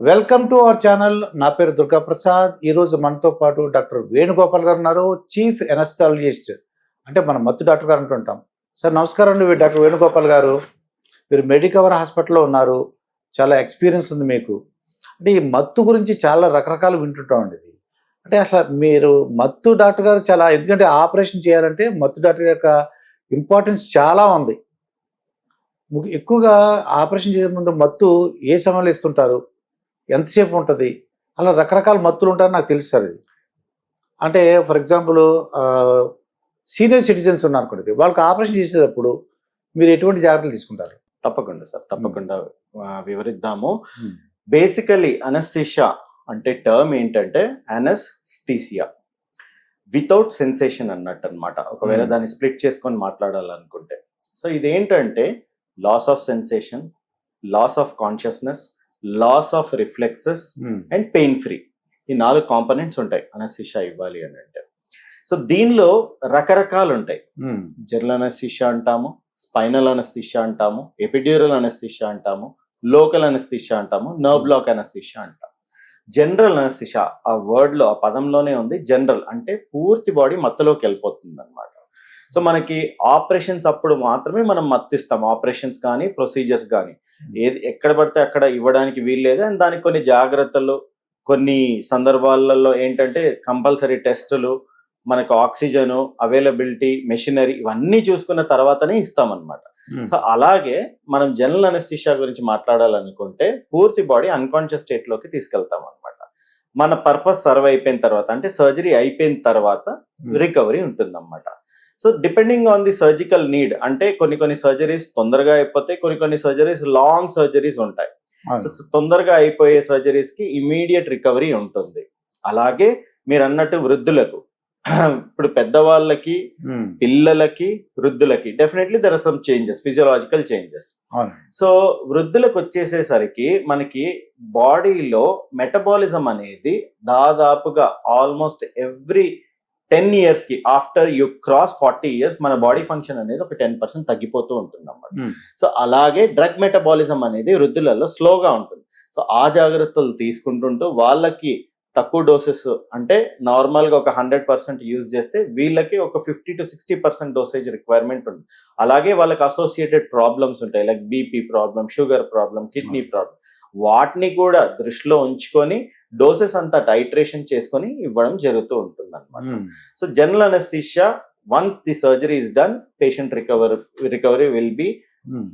Welcome to our channel. నా పేరు దుర్గా ప్రసాద్. ఈరోజు మనతో పాటు డాక్టర్ వేణుగోపాల్ గారు ఉన్నారు, చీఫ్ ఎనస్థాలజిస్ట్. అంటే మనం మత్తు డాక్టర్ గారు అంటుంటాం. సార్ నమస్కారం అండి, డాక్టర్ వేణుగోపాల్ గారు. మీరు మెడికవర్ హాస్పిటల్లో ఉన్నారు, చాలా ఎక్స్పీరియన్స్ ఉంది మీకు. అంటే ఈ మత్తు గురించి చాలా రకరకాలు వింటుంటామండి. ఇది అంటే అసలు మీరు మత్తు డాక్టర్ గారు చాలా, ఎందుకంటే ఆపరేషన్ చేయాలంటే మత్తు డాక్టర్ యొక్క ఇంపార్టెన్స్ చాలా ఉంది. ఎక్కువగా ఆపరేషన్ చేసే ముందు మత్తు ఏ సమయంలో ఇస్తుంటారు, ఎంతసేపు ఉంటుంది, అలా రకరకాల మత్తులు ఉంటారని నాకు తెలుసు సార్. ఇది అంటే ఫర్ ఎగ్జాంపుల్ సీనియర్ సిటిజన్స్ ఉన్నారు అనుకోండి, వాళ్ళకి ఆపరేషన్ చేసేటప్పుడు మీరు ఎటువంటి జాగ్రత్తలు తీసుకుంటారు? తప్పకుండా సార్, తప్పకుండా వివరిద్దాము. బేసికలీ అనస్థీషియా అంటే టర్మ్ ఏంటంటే అనస్థీసియా వితౌట్ సెన్సేషన్ అన్నట్టు అనమాట. ఒకవేళ దాన్ని స్ప్లిట్ చేసుకొని మాట్లాడాలనుకుంటే, సో ఇదేంటంటే loss of sensation, loss of consciousness, loss of reflexes and pain free. ఈ 4 కాంపోనెంట్స్ ఉంటాయి అనస్థీషియా ఇవ్వాలి అని అంటే. సో దీనిలో రకరకాలు ఉంటాయి. జనరల్ అనస్థీషియా అంటాము, స్పైనల్ అనస్థీషియా అంటాము, ఎపిడ్యూరల్ అనస్థీషియా అంటాము, లోకల్ అనస్థీషియా అంటాము, నర్వ్ బ్లాక్ అనస్థీషియా అంటాము. జనరల్ అనస్థీషియా ఆ వర్డ్లో, ఆ పదంలోనే ఉంది జనరల్, అంటే పూర్తి బాడీ మత్తులోకి వెళ్ళిపోతుంది అనమాట. సో మనకి ఆపరేషన్స్ అప్పుడు మాత్రమే మనం మత్తిస్తాం. ఆపరేషన్స్ కానీ ప్రొసీజర్స్ కానీ ఏది ఎక్కడ పడితే అక్కడ ఇవ్వడానికి వీల్లేదు. అండ్ దానికి కొన్ని జాగ్రత్తలు, కొన్ని సందర్భాలలో ఏంటంటే కంపల్సరీ టెస్టులు, మనకు ఆక్సిజన్ అవైలబిలిటీ, మెషినరీ, ఇవన్నీ చూసుకున్న తర్వాతనే ఇస్తామన్నమాట. సో అలాగే మనం జనరల్ అనస్థీషియా గురించి మాట్లాడాలనుకుంటే పూర్తి బాడీ అన్కాన్షియస్ స్టేట్ లోకి తీసుకెళ్తాం అనమాట. మన పర్పస్ సర్వ్ అయిపోయిన తర్వాత, అంటే సర్జరీ అయిపోయిన తర్వాత రికవరీ ఉంటుందన్నమాట. So depending on the surgical need, అంటే కొన్ని సర్జరీస్ తొందరగా అయిపోతాయి, కొన్ని సర్జరీస్ లాంగ్ సర్జరీస్ ఉంటాయి. సో తొందరగా అయిపోయే సర్జరీస్ కి ఇమీడియట్ రికవరీ ఉంటుంది. అలాగే మీరు అన్నట్టు వృద్ధులకు, ఇప్పుడు పెద్దవాళ్ళకి, పిల్లలకి, వృద్ధులకి definitely there are some changes, physiological changes. So వృద్ధులకు వచ్చేసేసరికి మనకి బాడీలో మెటబాలిజం అనేది దాదాపుగా ఆల్మోస్ట్ ఎవ్రీ 10 years కి, ఆఫ్టర్ యూ క్రాస్ 40 years, మన బాడీ ఫంక్షన్ అనేది ఒక 10% తగ్గిపోతూ ఉంటుంది అన్నమాట. సో అలాగే డ్రగ్ మెటబాలిజం అనేది వృద్ధులలో స్లోగా ఉంటుంది. సో ఆ జాగ్రత్తలు తీసుకుంటుంటూ వాళ్ళకి తక్కువ డోసెస్, అంటే నార్మల్గా ఒక 100% యూజ్ చేస్తే వీళ్ళకి ఒక 50 to 60% డోసేజ్ రిక్వైర్మెంట్ ఉంటుంది. అలాగే వాళ్ళకి అసోసియేటెడ్ ప్రాబ్లమ్స్ ఉంటాయి, like BP problem, sugar problem, kidney problem. వాటిని కూడా దృష్టిలో ఉంచుకొని డోసెస్ అంతా టైట్రేషన్ చేసుకొని ఇవ్వడం జరుగుతూ ఉంటుంది అనమాట. So general anaesthesia, once the surgery is done, patient recovery will be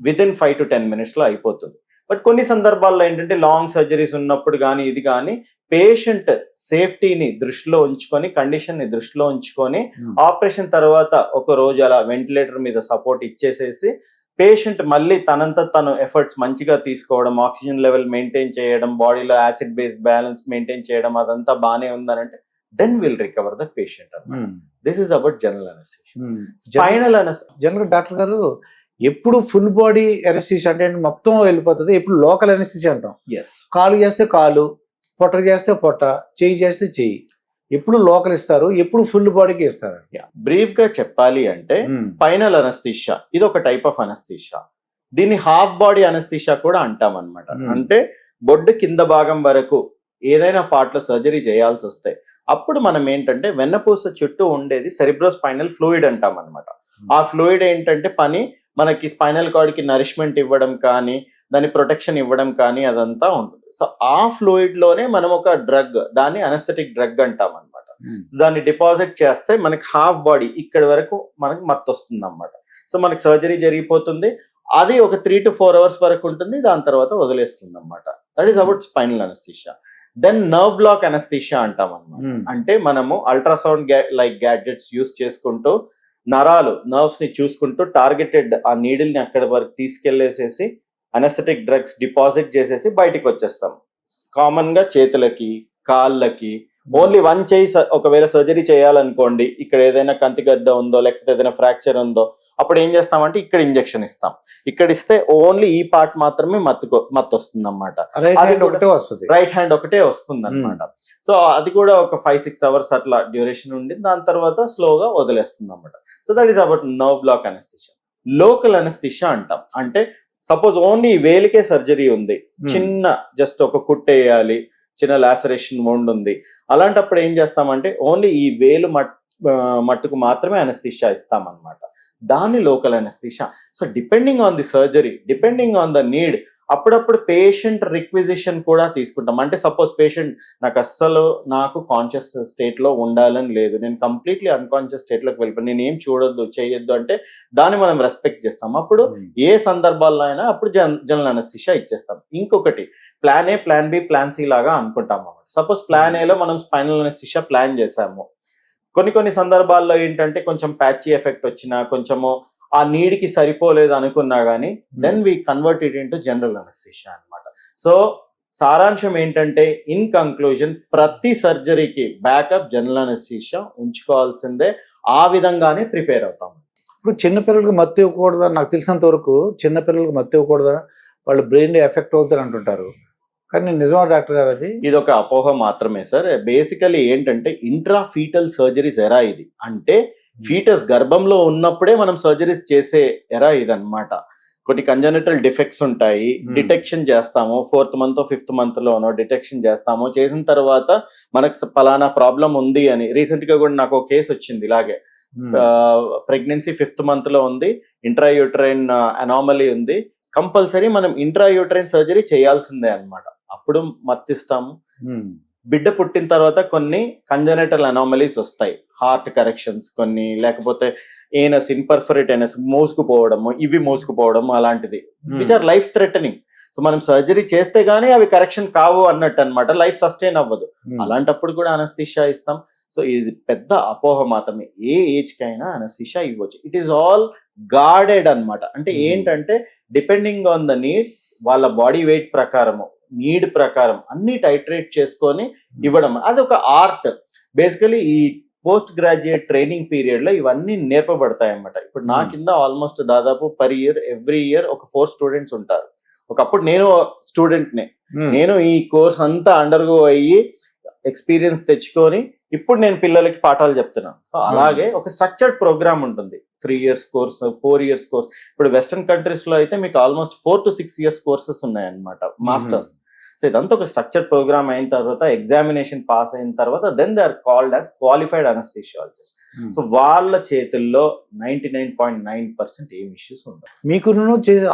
within 5 to 10 minutes లో అయిపోతుంది. బట్ కొన్ని సందర్భాల్లో ఏంటంటే లాంగ్ సర్జరీస్ ఉన్నప్పుడు కానీ ఇది కానీ పేషెంట్ సేఫ్టీని దృష్టిలో ఉంచుకొని, కండిషన్ ని దృష్టిలో ఉంచుకొని ఆపరేషన్ తర్వాత ఒక రోజు అలా వెంటిలేటర్ మీద సపోర్ట్ ఇచ్చేసేసి పేషెంట్ మళ్ళీ తనంతా తను ఎఫర్ట్స్ మంచిగా తీసుకోవడం, ఆక్సిజన్ లెవెల్ మెయింటైన్ చేయడం, బాడీలో యాసిడ్ బేస్ బ్యాలెన్స్ మెయింటైన్ చేయడం, అదంతా బాగానే ఉందనంటే then will recover the patient. This is about general anaesthesia. Spinal general doctor గారు ఎప్పుడు ఫుల్ బాడీ ఎనస్థీషియా అంటే మొత్తం వెళ్ళిపోతుంది, ఎప్పుడు లోకల్ ఎనస్థీషియా అంటాం. కాలు చేస్తే కాలు, పొట్ట చేస్తే పొట్ట, చెయ్యి చేస్తే చెయ్యి, ఎప్పుడు లోకల్ ఇస్తారు, ఎప్పుడు ఫుల్ బాడీకి ఇస్తారు? బ్రీఫ్ గా చెప్పాలి అంటే స్పైనల్ అనస్థీషియా ఇది ఒక టైప్ ఆఫ్ అనస్థీషియా. దీన్ని హాఫ్ బాడీ అనస్థీషియా కూడా అంటాం అనమాట. అంటే బొడ్డు కింద భాగం వరకు ఏదైనా పార్ట్ లో సర్జరీ చేయాల్సి వస్తే అప్పుడు మనం ఏంటంటే వెన్నపూస చుట్టూ ఉండేది సెరిబ్రోస్పైనల్ ఫ్లూయిడ్ అంటాం అనమాట. ఆ ఫ్లూయిడ్ ఏంటంటే పని మనకి స్పైనల్ కార్డ్ కి నరిష్మెంట్ ఇవ్వడం కానీ, దాని ప్రొటెక్షన్ ఇవ్వడం కానీ అదంతా ఉంటుంది. సో ఆ ఫ్లూయిడ్ లోనే మనం ఒక డ్రగ్, దాన్ని అనస్థెటిక్ డ్రగ్ అంటాం అనమాట. దాన్ని డిపాజిట్ చేస్తే మనకి హాఫ్ బాడీ ఇక్కడ వరకు మనకి మత్తు వస్తుంది అన్నమాట. సో మనకి సర్జరీ జరిగిపోతుంది, అది ఒక 3 to 4 hours వరకు ఉంటుంది, దాని తర్వాత వదిలేస్తుంది అన్నమాట. That is about spinal anaesthesia. Then nerve block anaesthesia అంటాం అన్నమాట. అంటే మనము అల్ట్రాసౌండ్ లైక్ గ్యాడ్జెట్స్ యూస్ చేసుకుంటూ నరాలు, నర్వ్స్ ని చూసుకుంటూ టార్గెటెడ్ ఆ నీడిల్ ని అక్కడి వరకు తీసుకెళ్లేసేసి అనస్థెటిక్ డ్రగ్స్ డిపాజిట్ చేసేసి బయటికి వచ్చేస్తాం. కామన్ గా చేతులకి, కాళ్ళకి, ఓన్లీ వన్ చేయి ఒకవేళ సర్జరీ చేయాలనుకోండి, ఇక్కడ ఏదైనా కంతిగడ్డ ఉందో లేకపోతే ఏదైనా ఫ్రాక్చర్ ఉందో, అప్పుడు ఏం చేస్తామంటే ఇక్కడ ఇంజెక్షన్ ఇస్తాం. ఇక్కడ ఇస్తే ఓన్లీ ఈ పార్ట్ మాత్రమే మత్తు వస్తుంది అన్నమాట. రైట్ హ్యాండ్ ఒకటే వస్తుంది అనమాట. సో అది కూడా ఒక 5-6 hours అట్లా డ్యూరేషన్ ఉండి దాని తర్వాత స్లోగా వదిలేస్తుంది అన్నమాట. So that is about nerve block anaesthesia. Local anaesthesia అంటాం. అంటే సపోజ్ ఓన్లీ వేలికే సర్జరీ ఉంది, చిన్న జస్ట్ ఒక కుట్టు వేయాలి, చిన్న లాసరేషన్ వౌండ్ ఉంది, అలాంటప్పుడు ఏం చేస్తామంటే ఓన్లీ ఈ వేలు మట్టుకు మాత్రమే అనస్థిషియా ఇస్తామన్నమాట. దాన్ని local anaesthesia. So depending on the surgery, depending on the need, అప్పుడప్పుడు పేషెంట్ రిక్విజిషన్ కూడా తీసుకుంటాం. అంటే సపోజ్ పేషెంట్ నాకు కాన్షియస్ స్టేట్లో ఉండాలని లేదు, నేను కంప్లీట్లీ అన్కాన్షియస్ స్టేట్లోకి వెళ్ళిపోయి నేను ఏం చూడొద్దు చేయొద్దు అంటే దాన్ని మనం రెస్పెక్ట్ చేస్తాం. అప్పుడు ఏ సందర్భాల్లో అయినా అప్పుడు జనరల్ అనస్థిషియా ఇచ్చేస్తాం. ఇంకొకటి plan A, plan B, plan C లాగా అనుకుంటాం అన్నమాట. సపోజ్ ప్లాన్ ఏలో మనం స్పైనల్ అనస్థిషియా ప్లాన్ చేసాము, కొన్ని సందర్భాల్లో ఏంటంటే కొంచెం ప్యాచీ ఎఫెక్ట్ వచ్చినా, కొంచెము ఆ నీడ్కి సరిపోలేదు అనుకున్నా కానీ then we convert it into general anaesthesia అనమాట. సో సారాంశం ఏంటంటే ఇన్ కంక్లూజన్ ప్రతి సర్జరీకి బ్యాకప్ జనరల్ అనస్థిషియా ఉంచుకోవాల్సిందే, ఆ విధంగానే ప్రిపేర్ అవుతాం. ఇప్పుడు చిన్నపిల్లలకు మత్తు ఇవ్వకూడదా? నాకు తెలిసినంత వరకు చిన్నపిల్లలకు మత్తు ఇవ్వకూడదా, వాళ్ళ బ్రెయిన్ ఎఫెక్ట్ అవుతుంది అంటుంటారు, కానీ నిజమా డాక్టర్ గారు అది? ఇది ఒక అపోహ మాత్రమే సార్. బేసికలీ ఏంటంటే ఇంట్రా ఫీటల్ సర్జరీస్ ఎరా ఇది, అంటే ఫీటస్ గర్భంలో ఉన్నప్పుడే మనం సర్జరీస్ చేసే ఎరా ఇదన్నమాట. కొన్ని కంజనిటల్ డిఫెక్ట్స్ ఉంటాయి, డిటెక్షన్ చేస్తాము 4th month 5th month లోనో డిటెక్షన్ చేస్తాము. చేసిన తర్వాత మనకు పలానా ప్రాబ్లం ఉంది అని, రీసెంట్ గా కూడా నాకు ఒక కేసు వచ్చింది ఇలాగే, ప్రెగ్నెన్సీ 5th month లో ఉంది, ఇంట్రాయూటరైన్ అనామలీ ఉంది, కంపల్సరీ మనం ఇంట్రాయూటరైన్ సర్జరీ చేయాల్సిందే అన్నమాట. అప్పుడు మత్తిస్తాము. బిడ్డ పుట్టిన తర్వాత కొన్ని కంజనైటల్ అనామలీస్ వస్తాయి, హార్ట్ కరెక్షన్స్ కొన్ని, లేకపోతే ఏనస్ ఇన్పర్ఫరేట్ ఏనస్ మోసుకుపోవడము, ఇవి మోసుకుపోవడము అలాంటిది, which are life threatening. So మనం సర్జరీ చేస్తే గానీ అవి కరెక్షన్ కావు అన్నట్టు అనమాట, లైఫ్ సస్టైన్ అవ్వదు. అలాంటప్పుడు కూడా అనస్థిషియా ఇస్తాం. సో ఇది పెద్ద అపోహ మాత్రమే, ఏ ఏజ్ కైనా అనస్థిషియా ఇవ్వచ్చు. ఇట్ ఈస్ ఆల్ గార్డెడ్ అన్నమాట. అంటే ఏంటంటే డిపెండింగ్ ఆన్ ద నీడ్, వాళ్ళ బాడీ వెయిట్ ప్రకారము, నీడ్ ప్రకారం అన్ని టైట్రేట్ చేసుకొని ఇవ్వడం, అది ఒక ఆర్ట్. బేసికలీ ఈ పోస్ట్ గ్రాడ్యుయేట్ ట్రైనింగ్ పీరియడ్ లో ఇవన్నీ నేర్పబడతాయి అన్నమాట. ఇప్పుడు నా కింద ఆల్మోస్ట్ దాదాపు పర్ ఇయర్ ఎవ్రీ ఇయర్ ఒక 4 students ఉంటారు. ఒకప్పుడు నేను స్టూడెంట్నే, నేను ఈ కోర్స్ అంతా అండర్గో అయ్యి ఎక్స్పీరియన్స్ తెచ్చుకొని ఇప్పుడు నేను పిల్లలకి పాఠాలు చెప్తున్నాను. సో అలాగే ఒక స్ట్రక్చర్డ్ ప్రోగ్రామ్ ఉంటుంది, 3 years కోర్స్, 4 years కోర్స్. ఇప్పుడు వెస్టర్న్ కంట్రీస్ లో అయితే మీకు ఆల్మోస్ట్ 4 to 6 years కోర్సెస్ ఉన్నాయన్నమాట, మాస్టర్స్. సో ఇదంతా ఒక స్ట్రక్చర్డ్ ప్రోగ్రామ్ అయిన తర్వాత ఎగ్జామినేషన్ పాస్ అయిన తర్వాత then they are called as qualified anaesthesiologist. So వాళ్ళ చేతుల్లో 99.9% ఏం ఇష్యూస్ ఉండవు. మీకు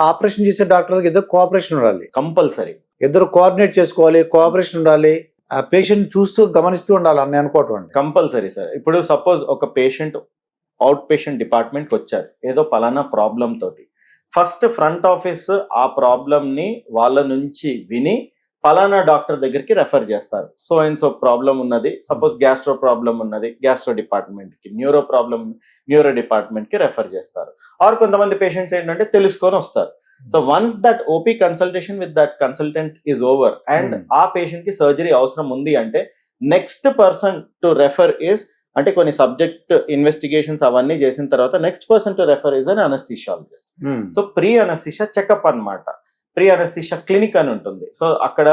ఆపరేషన్ చేసే డాక్టర్ ఇద్దరు కోఆపరేషన్ ఉండాలి, కంపల్సరీ. ఇద్దరు కోఆర్డినేట్ చేసుకోవాలి, కోఆపరేషన్ ఉండాలి, ఆ పేషెంట్ చూస్తూ గమనిస్తూ ఉండాలి అని అనుకోవటం. Compulsory sir. ఇప్పుడు సపోజ్ ఒక పేషెంట్ అవుట్ పేషెంట్ డిపార్ట్మెంట్కి వచ్చారు ఏదో పలానా ప్రాబ్లం తోటి, ఫస్ట్ ఫ్రంట్ ఆఫీస్ ఆ ప్రాబ్లమ్ని వాళ్ళ నుంచి విని పలానా డాక్టర్ దగ్గరికి రెఫర్ చేస్తారు. సో అండ్ సో ప్రాబ్లం ఉన్నది, సపోజ్ గ్యాస్ట్రో ప్రాబ్లం ఉన్నది, గ్యాస్ట్రో డిపార్ట్మెంట్కి, న్యూరో ప్రాబ్లం న్యూరో డిపార్ట్మెంట్కి రెఫర్ చేస్తారు. ఆర్ కొంతమంది పేషెంట్స్ ఏంటంటే తెలుసుకొని వస్తారు. So once that OP consultation with that consultant is over and ఆ పేషెంట్ కి సర్జరీ అవసరం ఉంది అంటే next person to refer is, అంటే కొన్ని సబ్జెక్ట్ ఇన్వెస్టిగేషన్స్ అవన్నీ చేసిన తర్వాత next person to refer is an anaesthesiologist. So pre anaesthesia checkup అన్నమాట, ప్రీ అనస్థిషియా క్లినిక్ అని ఉంటుంది. సో అక్కడ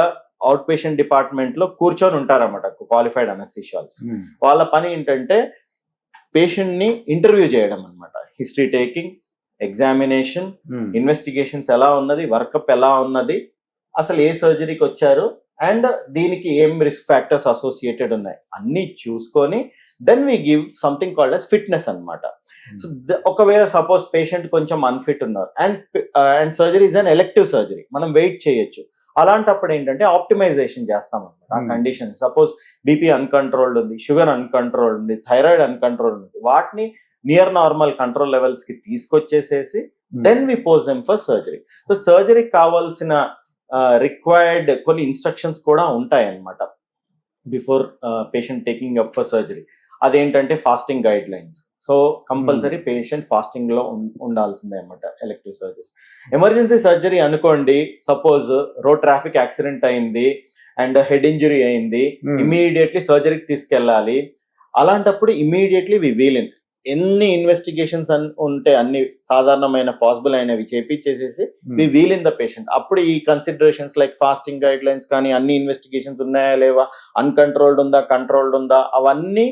అవుట్ పేషెంట్ డిపార్ట్మెంట్ లో కూర్చొని ఉంటారన్నమాట క్వాలిఫైడ్ అనస్థిషియాలజిస్ట్. వాళ్ళ పని ఏంటంటే పేషెంట్ ని ఇంటర్వ్యూ చేయడం అన్నమాట, హిస్టరీ టేకింగ్, ఎగ్జామినేషన్, ఇన్వెస్టిగేషన్స్ ఎలా ఉన్నది, వర్కప్ ఎలా ఉన్నది, అసలు ఏ సర్జరీకి వచ్చారు అండ్ దీనికి ఏం రిస్క్ ఫ్యాక్టర్స్ అసోసియేటెడ్ ఉన్నాయి అన్ని చూసుకొని then we give something called as fitness అనమాట. సో ఒకవేళ సపోజ్ పేషెంట్ కొంచెం అన్ఫిట్ ఉన్నారు and surgery is an elective surgery, మనం వెయిట్ చేయొచ్చు. అలాంటప్పుడు ఏంటంటే ఆప్టిమైజేషన్ చేస్తాం అనమాట ఆ కండిషన్. సపోజ్ బీపీ అన్కంట్రోల్డ్ ఉంది, షుగర్ అన్కంట్రోల్డ్ ఉంది, థైరాయిడ్ అన్కంట్రోల్డ్ ఉంది, వాటిని నియర్ నార్మల్ కంట్రోల్ లెవెల్స్ కి తీసుకొచ్చేసేసి then we post them for surgery. So సర్జరీకి కావాల్సిన రిక్వైర్డ్ కొన్ని ఇన్స్ట్రక్షన్స్ కూడా ఉంటాయి అన్నమాట before patient taking up for surgery. అదేంటంటే fasting guidelines. So compulsory patient fasting లో ఉండాల్సిందే అన్నమాట ఎలెక్టివ్ సర్జరీస్. ఎమర్జెన్సీ సర్జరీ అనుకోండి, సపోజ్ రోడ్ ట్రాఫిక్ యాక్సిడెంట్ అయింది అండ్ హెడ్ ఇంజరీ అయింది, ఇమీడియట్లీ సర్జరీకి తీసుకెళ్ళాలి. అలాంటప్పుడు ఇమీడియట్లీ వి వీల్ ఇన్ ఎన్ని ఇన్వెస్టిగేషన్స్ ఉంటే అన్ని సాధారణమైన పాసిబుల్ అయినవి చేపించేసేసి we wheel in the patient. అప్పుడు ఈ considerations like fasting guidelines కానీ అన్ని ఇన్వెస్టిగేషన్స్ ఉన్నాయా లేవా, అన్కంట్రోల్డ్ ఉందా, కంట్రోల్డ్ ఉందా, అవన్నీ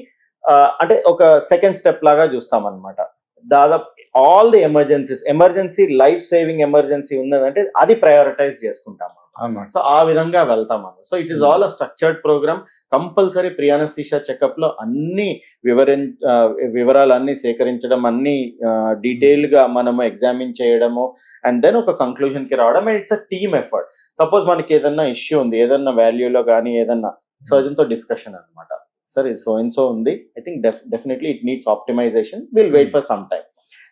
అంటే ఒక సెకండ్ స్టెప్ లాగా చూస్తాం అనమాట. దాదాపు all the emergency life saving emergency ఉన్నదంటే అది ప్రయారిటైజ్ చేసుకుంటాం అన్నమాట. సో ఆ విధంగా వెళ్తాం అన్నమాట. So it is all a structured programme. Compulsory pre anaesthesia checkup లో అన్ని వివరాలన్నీ సేకరించడం, అన్ని డీటెయిల్ గా మనము ఎగ్జామిన్ చేయడము, అండ్ దెన్ ఒక కంక్లూజన్ కి రావడం. And it's a team effort. Suppose మనకి ఏదన్నా ఇష్యూ ఉంది, ఏదన్నా వాల్యూలో కానీ ఏదన్నా సర్జన్ తో డిస్కషన్ అనమాట. సరే సో అండ్ సో ఉంది, I think definitely it needs optimization, will wait for some time.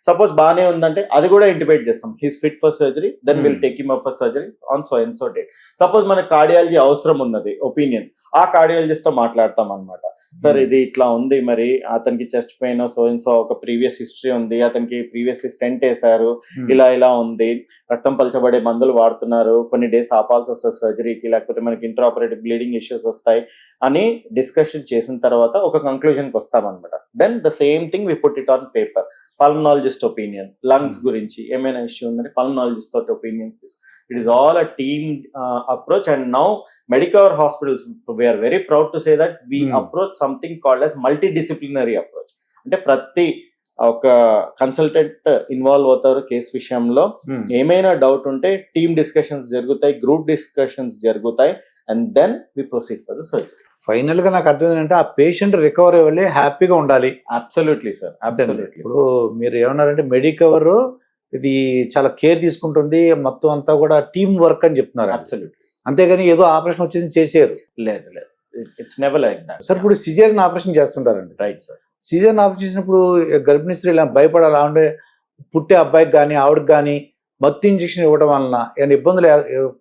Suppose బాగానే ఉందంటే అది కూడా ఇంటిమేట్ చేస్తాం, he's fit for surgery, then will take him up for surgery on so and so date. Suppose మనకి cardiology అవసరం ఉన్నది opinion, ఆ cardiologist తో మాట్లాడతాం అనమాట. సార్ ఇది ఇట్లా ఉంది, మరి అతనికి chest pain so and so ఒక ప్రీవియస్ హిస్టరీ ఉంది, అతనికి ప్రీవియస్లీ స్టెంట్ వేశారు, ఇలా ఉంది, రక్తం పలచబడే మందులు వాడుతున్నారు, కొన్ని డేస్ ఆపాల్సి వస్తుంది సర్జరీకి, లేకపోతే మనకి ఇంట్రాపరేటివ్ బ్లీడింగ్ ఇష్యూస్ వస్తాయి అని డిస్కషన్ చేసిన తర్వాత ఒక కంక్లూజన్కి వస్తాం అనమాట. Then the same thing we put it on paper. Pulmonologist opinion, lungs గురించి ఏమైనా ఇష్యూ ఉందంటే పల్మనాలజిస్ట్ తోటి opinions. It is all a team approach. And now Medicover hospitals, we are very proud to say that we approach something called as multidisciplinary approach. అంటే ప్రతి ఒక consultant involve అవుతారు case విషయంలో. ఏమైనా డౌట్ ఉంటే team discussions జరుగుతాయి, group discussions జరుగుతాయి, and then we proceed for the surgery. Final గా నాకు అర్థం ఏంటంటే ఆ పేషెంట్ రికవర్ అయ్యి హ్యాపీగా ఉండాలి. Absolutely sir, absolutely. ఇప్పుడు మీరు ఏమన్నారంటే మెడికవర్ ఇది చాలా కేర్ తీసుకుంటుంది, మొత్తం అంతా కూడా టీమ్ వర్క్ అని చెప్తున్నారు. అబ్సల్యూట్లీ. అంతేగాని ఏదో ఆపరేషన్ వచ్చేసి చేసేరు. లేదు, it's never like that. Sir ఇప్పుడు సిజేరియన్ ఆపరేషన్ చేస్తుంటారండి. Right sir. సిజేరియన్ ఆపరేషన్ చేసినప్పుడు గర్భిణీ స్త్రీ ఇలా భయపడాలి, అంటే పుట్టే అబ్బాయికి కానీ ఆవిడకి కానీ మత్తు ఇంజెక్షన్ ఇవ్వడం వలన ఏమైనా ఇబ్బందులు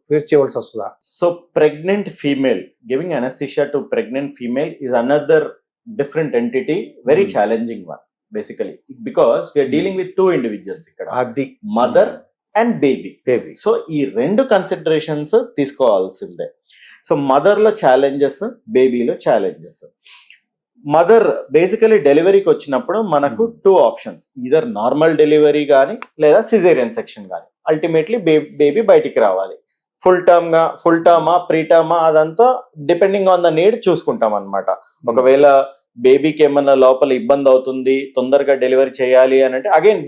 ఫేస్ చేయవలసి వస్తుందా? So pregnant female, giving anaesthesia to pregnant female is another different entity, very challenging one basically, because we are dealing with 2 individuals ఇక్కడ, అది మదర్ అండ్ బేబీ. సో ఈ 2 కన్సిడరేషన్స్ తీసుకోవాల్సిందే. సో మదర్ లో ఛాలెంజెస్, బేబీలో ఛాలెంజెస్. మదర్ బేసికలీ డెలివరీకి వచ్చినప్పుడు మనకు 2 options, either normal delivery కానీ లేదా సిజేరియన్ సెక్షన్ కానీ. అల్టిమేట్లీ బేబీ బయటికి రావాలి. ఫుల్ టర్మా ప్రీ టర్మా అదంతా డిపెండింగ్ ఆన్ ద నీడ్ చూసుకుంటాం అనమాట. ఒకవేళ బేబీకి ఏమన్నా లోపల ఇబ్బంది అవుతుంది, తొందరగా డెలివరీ చేయాలి అని అంటే again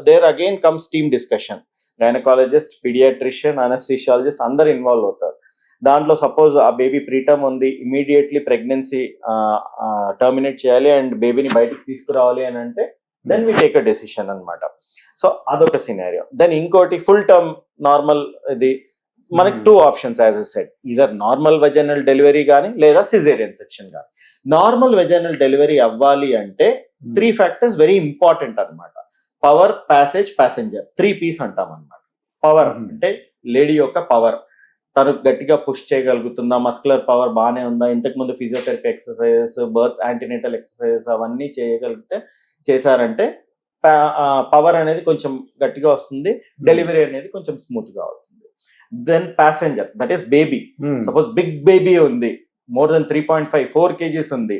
there again comes team discussion. Gynaecologist, paediatrician, anaesthesiologist అందరు ఇన్వాల్వ్ అవుతారు. దాంట్లో సపోజ్ ఆ బేబీ ప్రీటర్మ్ ఉంది, ఇమీడియట్లీ ప్రెగ్నెన్సీ టర్మినేట్ చేయాలి అండ్ బేబీని బయటికి తీసుకురావాలి అని అంటే then we take a decision అనమాట. సో అదొక సినారియో. దెన్ ఇంకోటి ఫుల్ టర్మ్ నార్మల్, ఇది మనకి 2 options as a said, either normal vaginal delivery కానీ లేదా సిజేరియన్ సెక్షన్ కానీ. నార్మల్ వెజైనల్ డెలివరీ అవ్వాలి అంటే 3 ఫ్యాక్టర్స్ వెరీ ఇంపార్టెంట్ అనమాట. పవర్, ప్యాసేజ్, ప్యాసెంజర్, 3 P's అంటాం అనమాట. పవర్ అంటే లేడీ యొక్క పవర్, తను గట్టిగా పుష్ చేయగలుగుతుందా, మస్కులర్ పవర్ బాగానే ఉందా, ఇంతకు ముందు physiotherapy exercises, birth antenatal exercises అవన్నీ చేశారంటే పవర్ అనేది కొంచెం గట్టిగా వస్తుంది, డెలివరీ అనేది కొంచెం స్మూత్ గా అవుతుంది. Then passenger, that is baby. Suppose big baby ఉంది, మోర్ దెన్ 3.5-4 kgs ఉంది,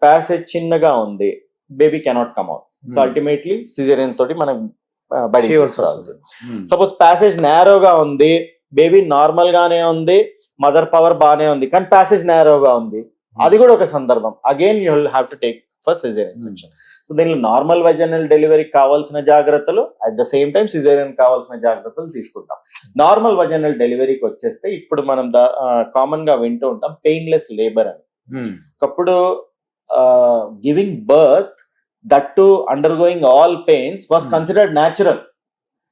ప్యాసేజ్ చిన్నగా ఉంది, baby cannot come out. So ultimately caesarean తోటి మనం బయటికి వస్తుంది. సపోజ్ ప్యాసేజ్ నేరోగా ఉంది, బేబీ నార్మల్ గానే ఉంది, మదర్ పవర్ బాగానే ఉంది, కానీ ప్యాసేజ్ నేరోగా ఉంది, అది కూడా ఒక సందర్భం. Again you will have to take for caesarean section. So దీనిలో నార్మల్ వెజైనల్ డెలివరీకి కావాల్సిన జాగ్రత్తలు, at the same time caesarean కావాల్సిన జాగ్రత్తలు తీసుకుంటాం. నార్మల్ వెజైనల్ డెలివరీకి వచ్చేస్తే ఇప్పుడు మనం కామన్ గా వింటూ ఉంటాం పెయిన్లెస్ లేబర్ అని. ఒకప్పుడు giving birth, that to undergoing all pains was considered natural.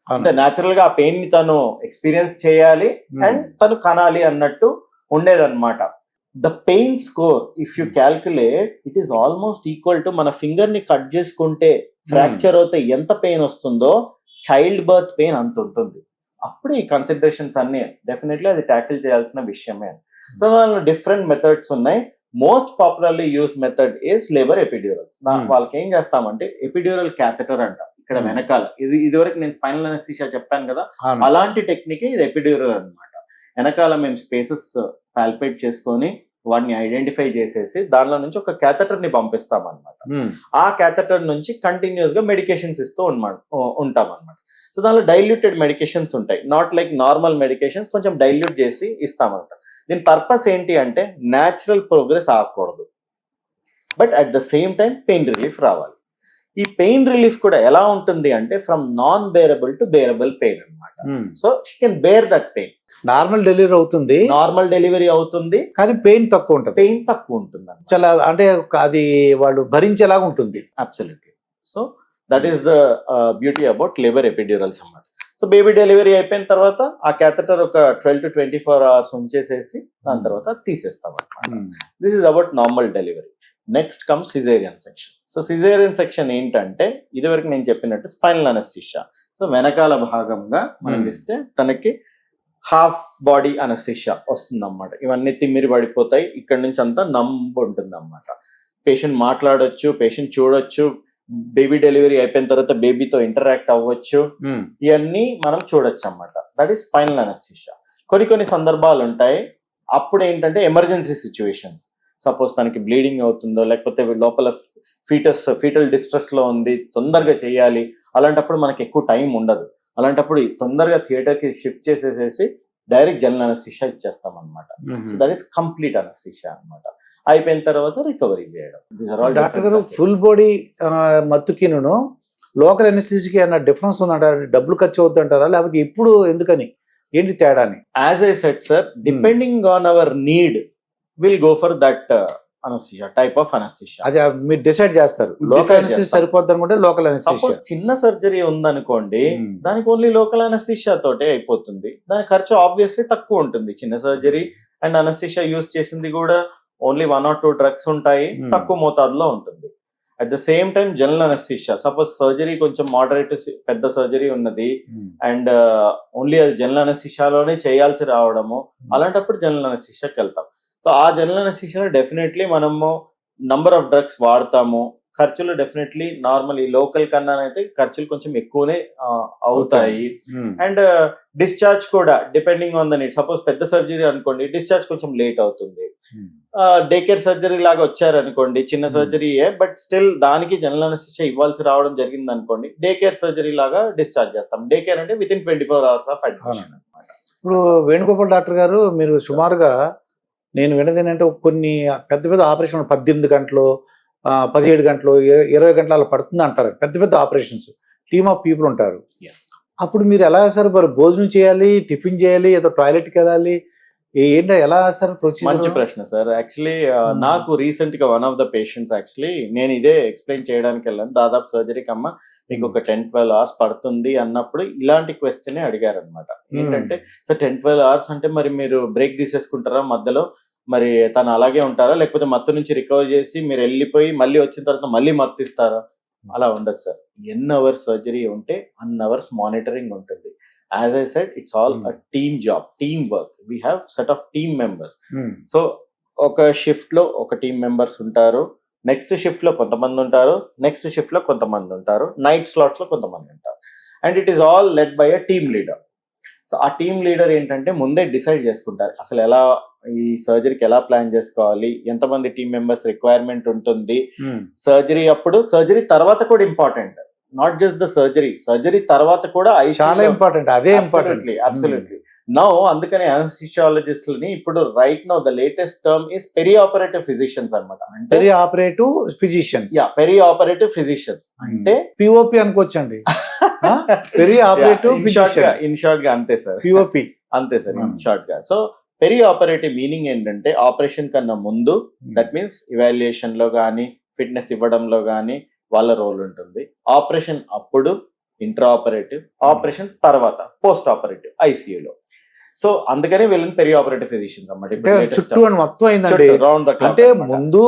అంటే న్యాచురల్ గా ఆ పెయిన్ ని తను ఎక్స్పీరియన్స్ చేయాలి అండ్ తను కనాలి అన్నట్టు ఉండేదన్నమాట. The pain score if you calculate, it is almost equal to మన ఫింగర్ ని కట్ చేసుకుంటే ఫ్రాక్చర్ అవుతే ఎంత పెయిన్ వస్తుందో చైల్డ్ బర్త్ పెయిన్ అంత ఉంటుంది. అప్పుడు ఈ కన్సిడరేషన్స్ అన్ని డెఫినెట్లీ అది ట్యాకిల్ చేయాల్సిన విషయమే. సో దానిలో డిఫరెంట్ మెథడ్స్ ఉన్నాయి. Most popularly used method is labour epidurals. వాళ్ళకి ఏం చేస్తామంటే ఎపిడ్యూరల్ క్యాథెటర్ అంట ఇక్కడ వెనకాల, ఇదివరకు నేను స్పైనల్ అనస్థీషియా చెప్పాను కదా, అలాంటి టెక్నిక్ ఇది ఎపిడ్యూరల్ అన్నమాట. వెనకాల మేము స్పేసెస్ పాల్పేట్ చేసుకొని వాటిని ఐడెంటిఫై చేసేసి దానిలో నుంచి ఒక క్యాథెటర్ ని పంపిస్తాం అనమాట. ఆ క్యాథెటర్ నుంచి కంటిన్యూస్ గా మెడికేషన్స్ ఇస్తూ ఉంటాం అనమాట. సో దానిలో డైల్యూటెడ్ మెడికేషన్స్ ఉంటాయి, నాట్ లైక్ నార్మల్ మెడికేషన్స్, కొంచెం డైల్యూట్ చేసి ఇస్తామన్నమాట. దీని పర్పస్ ఏంటి అంటే న్యాచురల్ ప్రోగ్రెస్ ఆగకూడదు, but at the same time pain relief రావాలి. ఈ పెయిన్ రిలీఫ్ కూడా ఎలా ఉంటుంది అంటే from non bearable to bearable pain అన్నమాట. So she can bear that pain. Normal delivery అవుతుంది, నార్మల్ డెలివరీ అవుతుంది, కానీ పెయిన్ తక్కువ ఉంటుంది. పెయిన్ తక్కువ ఉంటుంది అన్నమాట. చాలా అంటే అది వాళ్ళు భరించేలాగా ఉంటుంది. Absolutely. So that is the beauty about లివర్ ఎపిడ్యూరల్స్ అన్నమాట. సో బేబీ డెలివరీ అయిపోయిన తర్వాత ఆ క్యాథెటర్ ఒక 12 to 24 hours ఉంచేసేసి దాని తర్వాత తీసేస్తాం అన్నమాట. This is about normal delivery. Next comes caesarean section. So caesarean section ఏంటంటే ఇదివరకు నేను చెప్పినట్టు స్పైనల్ అనస్థీషియా. సో వెనకాల భాగంగా మనం ఇస్తే తనకి హాఫ్ బాడీ అనస్థీషియా వస్తుంది అన్నమాట. ఇవన్నీ తిమ్మిరి పడిపోతాయి, ఇక్కడ నుంచి అంతా నంబ్ ఉంటుంది అన్నమాట. పేషెంట్ మాట్లాడొచ్చు, పేషెంట్ చూడొచ్చు, బేబీ డెలివరీ అయిపోయిన తర్వాత బేబీతో ఇంటరాక్ట్ అవ్వచ్చు, ఇవన్నీ మనం చూడొచ్చు అన్నమాట. That is spinal anaesthesia. కొన్ని సందర్భాలు ఉంటాయి, అప్పుడు ఏంటంటే ఎమర్జెన్సీ సిచ్యువేషన్స్, సపోజ్ తనకి బ్లీడింగ్ అవుతుందో లేకపోతే లోపల ఫీటల్ డిస్ట్రెస్ లో ఉంది, తొందరగా చేయాలి, అలాంటప్పుడు మనకి ఎక్కువ టైం ఉండదు. అలాంటప్పుడు తొందరగా థియేటర్కి షిఫ్ట్ చేసేసేసి డైరెక్ట్ జనరల్ అనస్థీషియా ఇచ్చేస్తాం అనమాట. So that is complete anaesthesia అనమాట. అయిపోయిన తర్వాత రికవరీ చేయడం. డాక్టర్ గారు, ఫుల్ బాడీ మత్తుకిను లోకల్ అనస్థీషియాకి అన్న డిఫరెన్స్ ఉందంటారా? డబ్బులు ఖర్చు అవుతుంటారా, లేకపోతే ఎప్పుడు ఎందుకని, ఏంటి తేడాని? As I said sir, depending on hour need will go for that anaesthesia, type of anaesthesia. అది మీరు డిసైడ్ చేస్తారు. లోకల్ అనస్థీషియా సరిపోద్ది అనుకుంటే లోకల్ అనస్థీషియా. సపోజ్ చిన్న సర్జరీ ఉందనుకోండి, దానికి ఓన్లీ లోకల్ అనస్థీషియా తోటే అయిపోతుంది. దాని ఖర్చు ఆబ్వియస్లీ తక్కువ ఉంటుంది. చిన్న సర్జరీ అండ్ అనస్థీషియా యూజ్ చేసింది కూడా ఓన్లీ 1 or 2 drugs ఉంటాయి, తక్కువ మోతాదులో ఉంటుంది. At the same time general anaesthesia, suppose surgery కొంచెం మోడరేట్ పెద్ద సర్జరీ ఉన్నది అండ్ ఓన్లీ అది జనరల్ అనస్థీషియాలోనే చేయాల్సి రావడము, అలాంటప్పుడు జనరల్ అనస్థీషియాకి వెళ్తాం. సో ఆ జనరల్ అనస్థీషియాలో డెఫినెట్లీ మనము నంబర్ ఆఫ్ డ్రగ్స్ వాడతాము. ఖర్చులు డెఫినెట్లీ నార్మల్ ఈ లోకల్ కన్నా అయితే ఖర్చులు కొంచెం ఎక్కువనే అవుతాయి. అండ్ డిశ్చార్జ్ కూడా depending on the need. Suppose పెద్ద సర్జరీ అనుకోండి, డిశ్చార్జ్ కొంచెం లేట్ అవుతుంది. డే కేర్ సర్జరీ లాగా వచ్చారనుకోండి, చిన్న సర్జరీయే బట్ స్టిల్ దానికి జనరల్ అనస్థీషియా ఇవ్వాల్సి రావడం జరిగింది అనుకోండి, డే కేర్ సర్జరీ లాగా డిశ్చార్జ్ చేస్తాం. డే కేర్ అంటే with in 24 hours of admission అనమాట. ఇప్పుడు వేణుగోపాల్ డాక్టర్ గారు, మీరు సుమారుగా నేను విన్నది ఏంటంటే కొన్ని పెద్ద ఆపరేషన్ 18 గంటలు 17 గంటలు 20 గంటలు అలా పడుతుంది అంటారు. పెద్ద ఆపరేషన్స్, టీమ్ ఆఫ్ పీపుల్ ఉంటారు. అప్పుడు మీరు ఎలా సార్ మరి భోజనం చేయాలి, టిఫిన్ చేయాలి, ఏదో టాయిలెట్కి వెళ్ళాలి, ఏంటో ఎలా సార్ ప్రొసీజర్? మంచి ప్రశ్న సార్. యాక్చువల్లీ నాకు రీసెంట్ గా one of the patients, actually నేను ఇదే ఎక్స్ప్లెయిన్ చేయడానికి వెళ్ళాను. దాదాపు సర్జరీకి అమ్మ మీకు ఒక 10-12 hours పడుతుంది అన్నప్పుడు ఇలాంటి క్వశ్చన్ అడిగారు అనమాట. ఏంటంటే సార్ 10-12 hours అంటే మరి మీరు బ్రేక్ తీసేసుకుంటారా మధ్యలో, మరి తను అలాగే ఉంటారా, లేకపోతే మత్తు నుంచి రికవర్ చేసి మీరు వెళ్ళిపోయి మళ్ళీ వచ్చిన తర్వాత మళ్ళీ మత్తు ఇస్తారా? అలా ఉండదు సార్. ఎన్ని అవర్స్ సర్జరీ ఉంటే అన్ని అవర్స్ మానిటరింగ్ ఉంటుంది. As I said, it's all a team job, team work. We have set of team members. So ఒక షిఫ్ట్ లో ఒక టీమ్ మెంబర్స్ ఉంటారు, నెక్స్ట్ షిఫ్ట్ లో కొంతమంది ఉంటారు, నెక్స్ట్ షిఫ్ట్ లో కొంతమంది ఉంటారు, నైట్ స్లాట్స్ లో కొంతమంది ఉంటారు. And it is all led by a team leader. So ఆ టీమ్ లీడర్ ఏంటంటే ముందే డిసైడ్ చేసుకుంటారు అసలు ఎలా ఈ సర్జరీకి ఎలా ప్లాన్ చేసుకోవాలి, ఎంతమంది టీమ్ మెంబర్స్ రిక్వైర్మెంట్ ఉంటుంది. సర్జరీ అప్పుడు, సర్జరీ తర్వాత కూడా important, not just the surgery తర్వాత కూడా చాలా ఇంపార్టెంట్. అదే ఇంపార్టెంట్. అబ్సల్యూట్లీ. నౌ అందుకని అనస్థీషియాలజిస్టులని ఇప్పుడు right now the latest term is perioperative physicians అనమాట. Perioperative physicians. Perioperative physicians అంటే పిఓపి అనుకోవచ్చండి. పెరి ఆపరేటివ్ ఇన్ షార్ట్ గా అంతే సార్, పిఓపి అంతే సార్ ఇన్ షార్ట్ గా. సో పెరి ఆపరేటివ్ మీనింగ్ ఏంటంటే ఆపరేషన్ కన్నా ముందు, దట్ మీన్స్ ఇవాల్యుయేషన్ లో కానీ ఫిట్నెస్ ఇవ్వడంలో కానీ వాళ్ళ రోల్ ఉంటుంది. ఆపరేషన్ అప్పుడు ఇంట్రా ఆపరేటివ్, ఆపరేషన్ తర్వాత పోస్ట్ ఆపరేటివ్ ఐసీయూలో. సో అందుకనే వీళ్ళని పెరి ఆపరేటివ్ ఫిజిషియన్స్ అన్నమాట. చుట్టూ మొత్తం అయిందండి, అంటే ముందు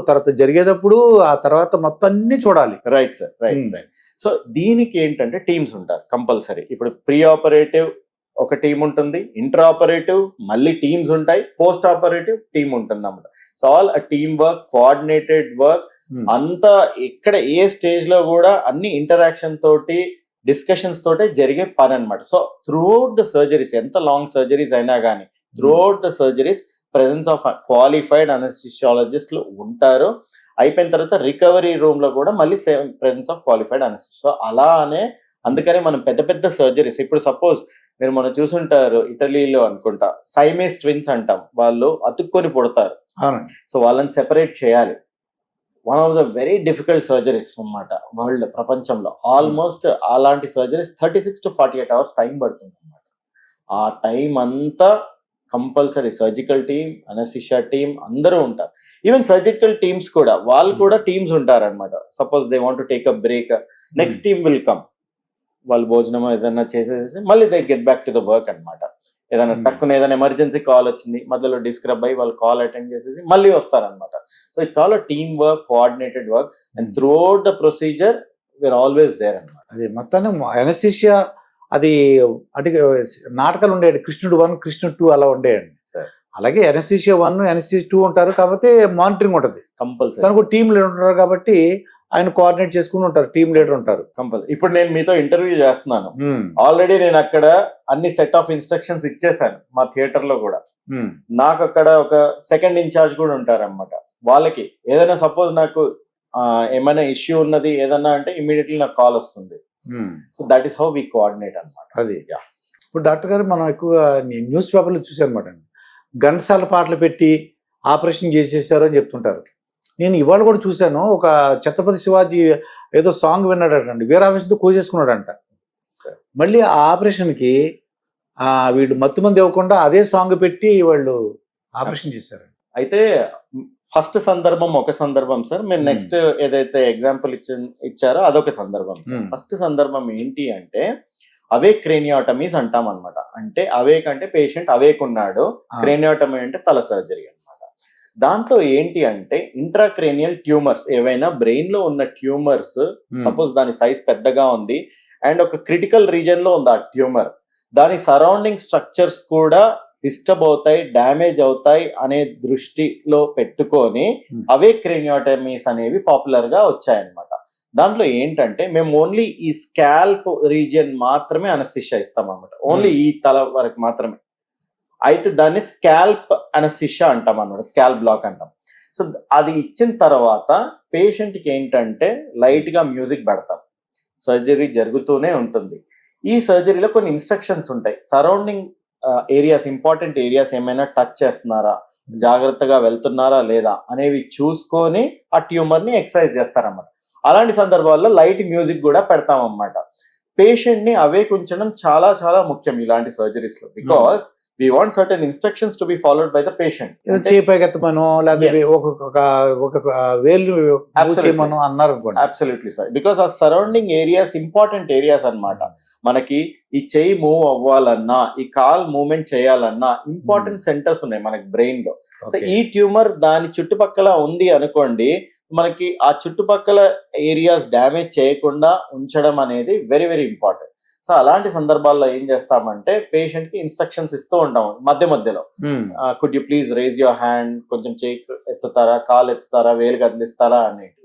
తర్వాత జరిగేటప్పుడు ఆ తర్వాత మొత్తం అన్ని చూడాలి. Right sir, right. సో దీనికి ఏంటంటే టీమ్స్ ఉంటారు కంపల్సరీ. ఇప్పుడు ప్రీ ఆపరేటివ్ ఒక టీం ఉంటుంది, ఇంట్రా ఆపరేటివ్ మళ్ళీ టీమ్స్ ఉంటాయి, పోస్ట్ ఆపరేటివ్ టీమ్ ఉంటుంది అన్నమాట. So all a team work, coordinated work. అంతా ఇక్కడ ఏ స్టేజ్ లో కూడా అన్ని ఇంటరాక్షన్ తోటి, డిస్కషన్స్ తోటే జరిగే పని అనమాట. సో త్రూఅవుట్ ద సర్జరీస్, ఎంత లాంగ్ సర్జరీస్ అయినా కానీ throughout the surgeries presence of qualified అనస్థిషియాలజిస్టులు ఉంటారు. అయిపోయిన తర్వాత రికవరీ రూమ్ లో కూడా మళ్ళీ same presence of qualified anaesthesia. So అలానే అందుకనే మనం పెద్ద సర్జరీస్, ఇప్పుడు సపోజ్ మీరు మనం చూసుంటారు ఇటలీలో అనుకుంటా, సైమేస్ ట్విన్స్ అంటాం, వాళ్ళు అతుక్కొని పుడతారు. సో వాళ్ళని సెపరేట్ చేయాలి. One of the very difficult surgeries అన్నమాట వరల్డ్ ప్రపంచంలో. ఆల్మోస్ట్ అలాంటి సర్జరీస్ 36 to 48 hours టైం పడుతుంది అన్నమాట. ఆ టైం అంతా compulsory surgical team, anaesthesia team అందరూ ఉంటారు. ఈవెన్ సర్జికల్ టీమ్స్ కూడా వాళ్ళు కూడా టీమ్స్ ఉంటారన్నమాట. Suppose they want to take a break, next team will come. వాళ్ళు భోజనం ఏదైనా చేసేసి మళ్ళీ they get back to the work అన్నమాట. ఏదైనా టక్కున ఏదైనా ఎమర్జెన్సీ కాల్ వచ్చింది, మధ్యలో డిస్క్రబ్ అయ్యి వాళ్ళు కాల్ అటెండ్ చేసేసి మళ్ళీ వస్తారనమాట. So it's all team work, coordinated work, and throughout the procedure we are always there అనమాట. అది మొత్తాన్ని అనస్థిషియా అది అంటే నాటకాలు ఉండేవి, కృష్ణుడు 1, కృష్ణుడు 2 అలా ఉండేయండి. అలాగే అనస్థిషియా 1, అనస్థిషియా 2 ఉంటారు, కాకపోతే మానిటరింగ్ ఉంటుంది కంపల్సరీ. తనకు టీమ్ లీడర్ ఉంటారు కాబట్టి ఆయన కోఆర్డినేట్ చేసుకుని ఉంటారు, టీమ్ లీడర్ ఉంటారు కంపల్సరీ. ఇప్పుడు నేను మీతో ఇంటర్వ్యూ చేస్తున్నాను, ఆల్రెడీ నేను అక్కడ అన్ని సెట్ ఆఫ్ ఇన్స్ట్రక్షన్స్ ఇచ్చేసాను మా థియేటర్ లో కూడా. నాకు అక్కడ ఒక సెకండ్ ఇన్ఛార్జ్ కూడా ఉంటారన్నమాట. వాళ్ళకి ఏదైనా సపోజ్ నాకు ఏమైనా ఇష్యూ ఉన్నది ఏదన్నా అంటే ఇమీడియట్లీ నాకు కాల్ వస్తుంది. So that is how we coordinate అనమాట. అది ఇప్పుడు డాక్టర్ గారు మనం ఎక్కువగా న్యూస్ పేపర్లో చూసానమాట, ఘంటసాల పాటలు పెట్టి ఆపరేషన్ చేసేసారు అని చెప్తుంటారు. నేను ఇవాళ కూడా చూశాను, ఒక ఛత్రపతి శివాజీ ఏదో సాంగ్ విన్నాడటండి, వీరావేశంతో కోసేసుకున్నాడంట. మళ్ళీ ఆ ఆపరేషన్కి వీళ్ళు మత్తుమంది ఇవ్వకుండా అదే సాంగ్ పెట్టి వాళ్ళు ఆపరేషన్ చేశారు. అయితే ఫస్ట్ సందర్భం ఒక సందర్భం సార్, మీరు నెక్స్ట్ ఏదైతే ఎగ్జాంపుల్ ఇచ్చారో అదొక సందర్భం సార్. ఫస్ట్ సందర్భం ఏంటి అంటే అవేక్ క్రేనియోటమీస్ అంటాం అనమాట. అంటే అవేక్ అంటే పేషెంట్ అవేక్ ఉన్నాడు, క్రేనియోటమీ అంటే తల సర్జరీ అనమాట. దాంట్లో ఏంటి అంటే ఇంట్రాక్రేనియల్ ట్యూమర్స్, ఏవైనా బ్రెయిన్ లో ఉన్న ట్యూమర్స్, సపోజ్ దాని సైజ్ పెద్దగా ఉంది అండ్ ఒక క్రిటికల్ రీజన్ లో ఉంది ఆ ట్యూమర్, దాని సరౌండింగ్ స్ట్రక్చర్స్ కూడా డిస్టర్బ్ అవుతాయి, డ్యామేజ్ అవుతాయి అనే దృష్టిలో పెట్టుకొని అవేక్ క్రేనియోటమీస్ అనేవి పాపులర్ గా వచ్చాయన్నమాట. దాంట్లో ఏంటంటే మేము ఓన్లీ ఈ స్కాల్ప్ రీజియన్ మాత్రమే అనస్థిషియా ఇస్తాం అనమాట, ఓన్లీ ఈ తల వరకు మాత్రమే. అయితే దాన్ని స్కాల్ప్ అనస్థిషియా అంటాం అనమాట, స్కాల్ప్ బ్లాక్ అంటాం. సో అది ఇచ్చిన తర్వాత పేషెంట్కి ఏంటంటే లైట్ గా మ్యూజిక్ పెడతాం, సర్జరీ జరుగుతూనే ఉంటుంది. ఈ సర్జరీలో కొన్ని ఇన్స్ట్రక్షన్స్ ఉంటాయి, సరౌండింగ్ ఏరియాస్, ఇంపార్టెంట్ ఏరియాస్ ఏమైనా టచ్ చేస్తున్నారా, జాగ్రత్తగా వెళ్తున్నారా లేదా అనేవి చూసుకొని ఆ ట్యూమర్ ని ఎక్సర్సైజ్ చేస్తారన్నమాట. అలాంటి సందర్భాల్లో లైట్ మ్యూజిక్ కూడా పెడతాం అన్నమాట. పేషెంట్ ని అవేక్ ఉంచడం చాలా చాలా ముఖ్యం ఇలాంటి సర్జరీస్ లో, because we want certain instructions to be followed by the patient. చేపెత్తమనో లేకపోతే ఒక వేలు చేయమనో అన్నారు అనుకోండి. అబ్సల్యూట్లీ సార్, బికాస్ ఆ సరౌండింగ్ ఏరియాస్ ఇంపార్టెంట్ ఏరియాస్ అన్నమాట. మనకి ఈ చెయ్యి మూవ్ అవ్వాలన్నా, ఈ కాల్ మూవ్మెంట్ చేయాలన్నా ఇంపార్టెంట్ సెంటర్స్ ఉన్నాయి మనకి బ్రెయిన్ లో. సో ఈ ట్యూమర్ దాని చుట్టుపక్కల ఉంది అనుకోండి, మనకి ఆ చుట్టుపక్కల ఏరియాస్ డ్యామేజ్ చేయకుండా ఉంచడం అనేది వెరీ వెరీ ఇంపార్టెంట్. సో అలాంటి సందర్భాల్లో ఏం చేస్తామంటే పేషెంట్ కి ఇన్స్ట్రక్షన్స్ ఇస్తూ ఉంటాం మధ్య మధ్యలో. Could you please raise your hand, కొంచెం చేయి ఎత్తుతారా, కాలు ఎత్తుతారా, వేలు కదిలిస్తారా అనేది.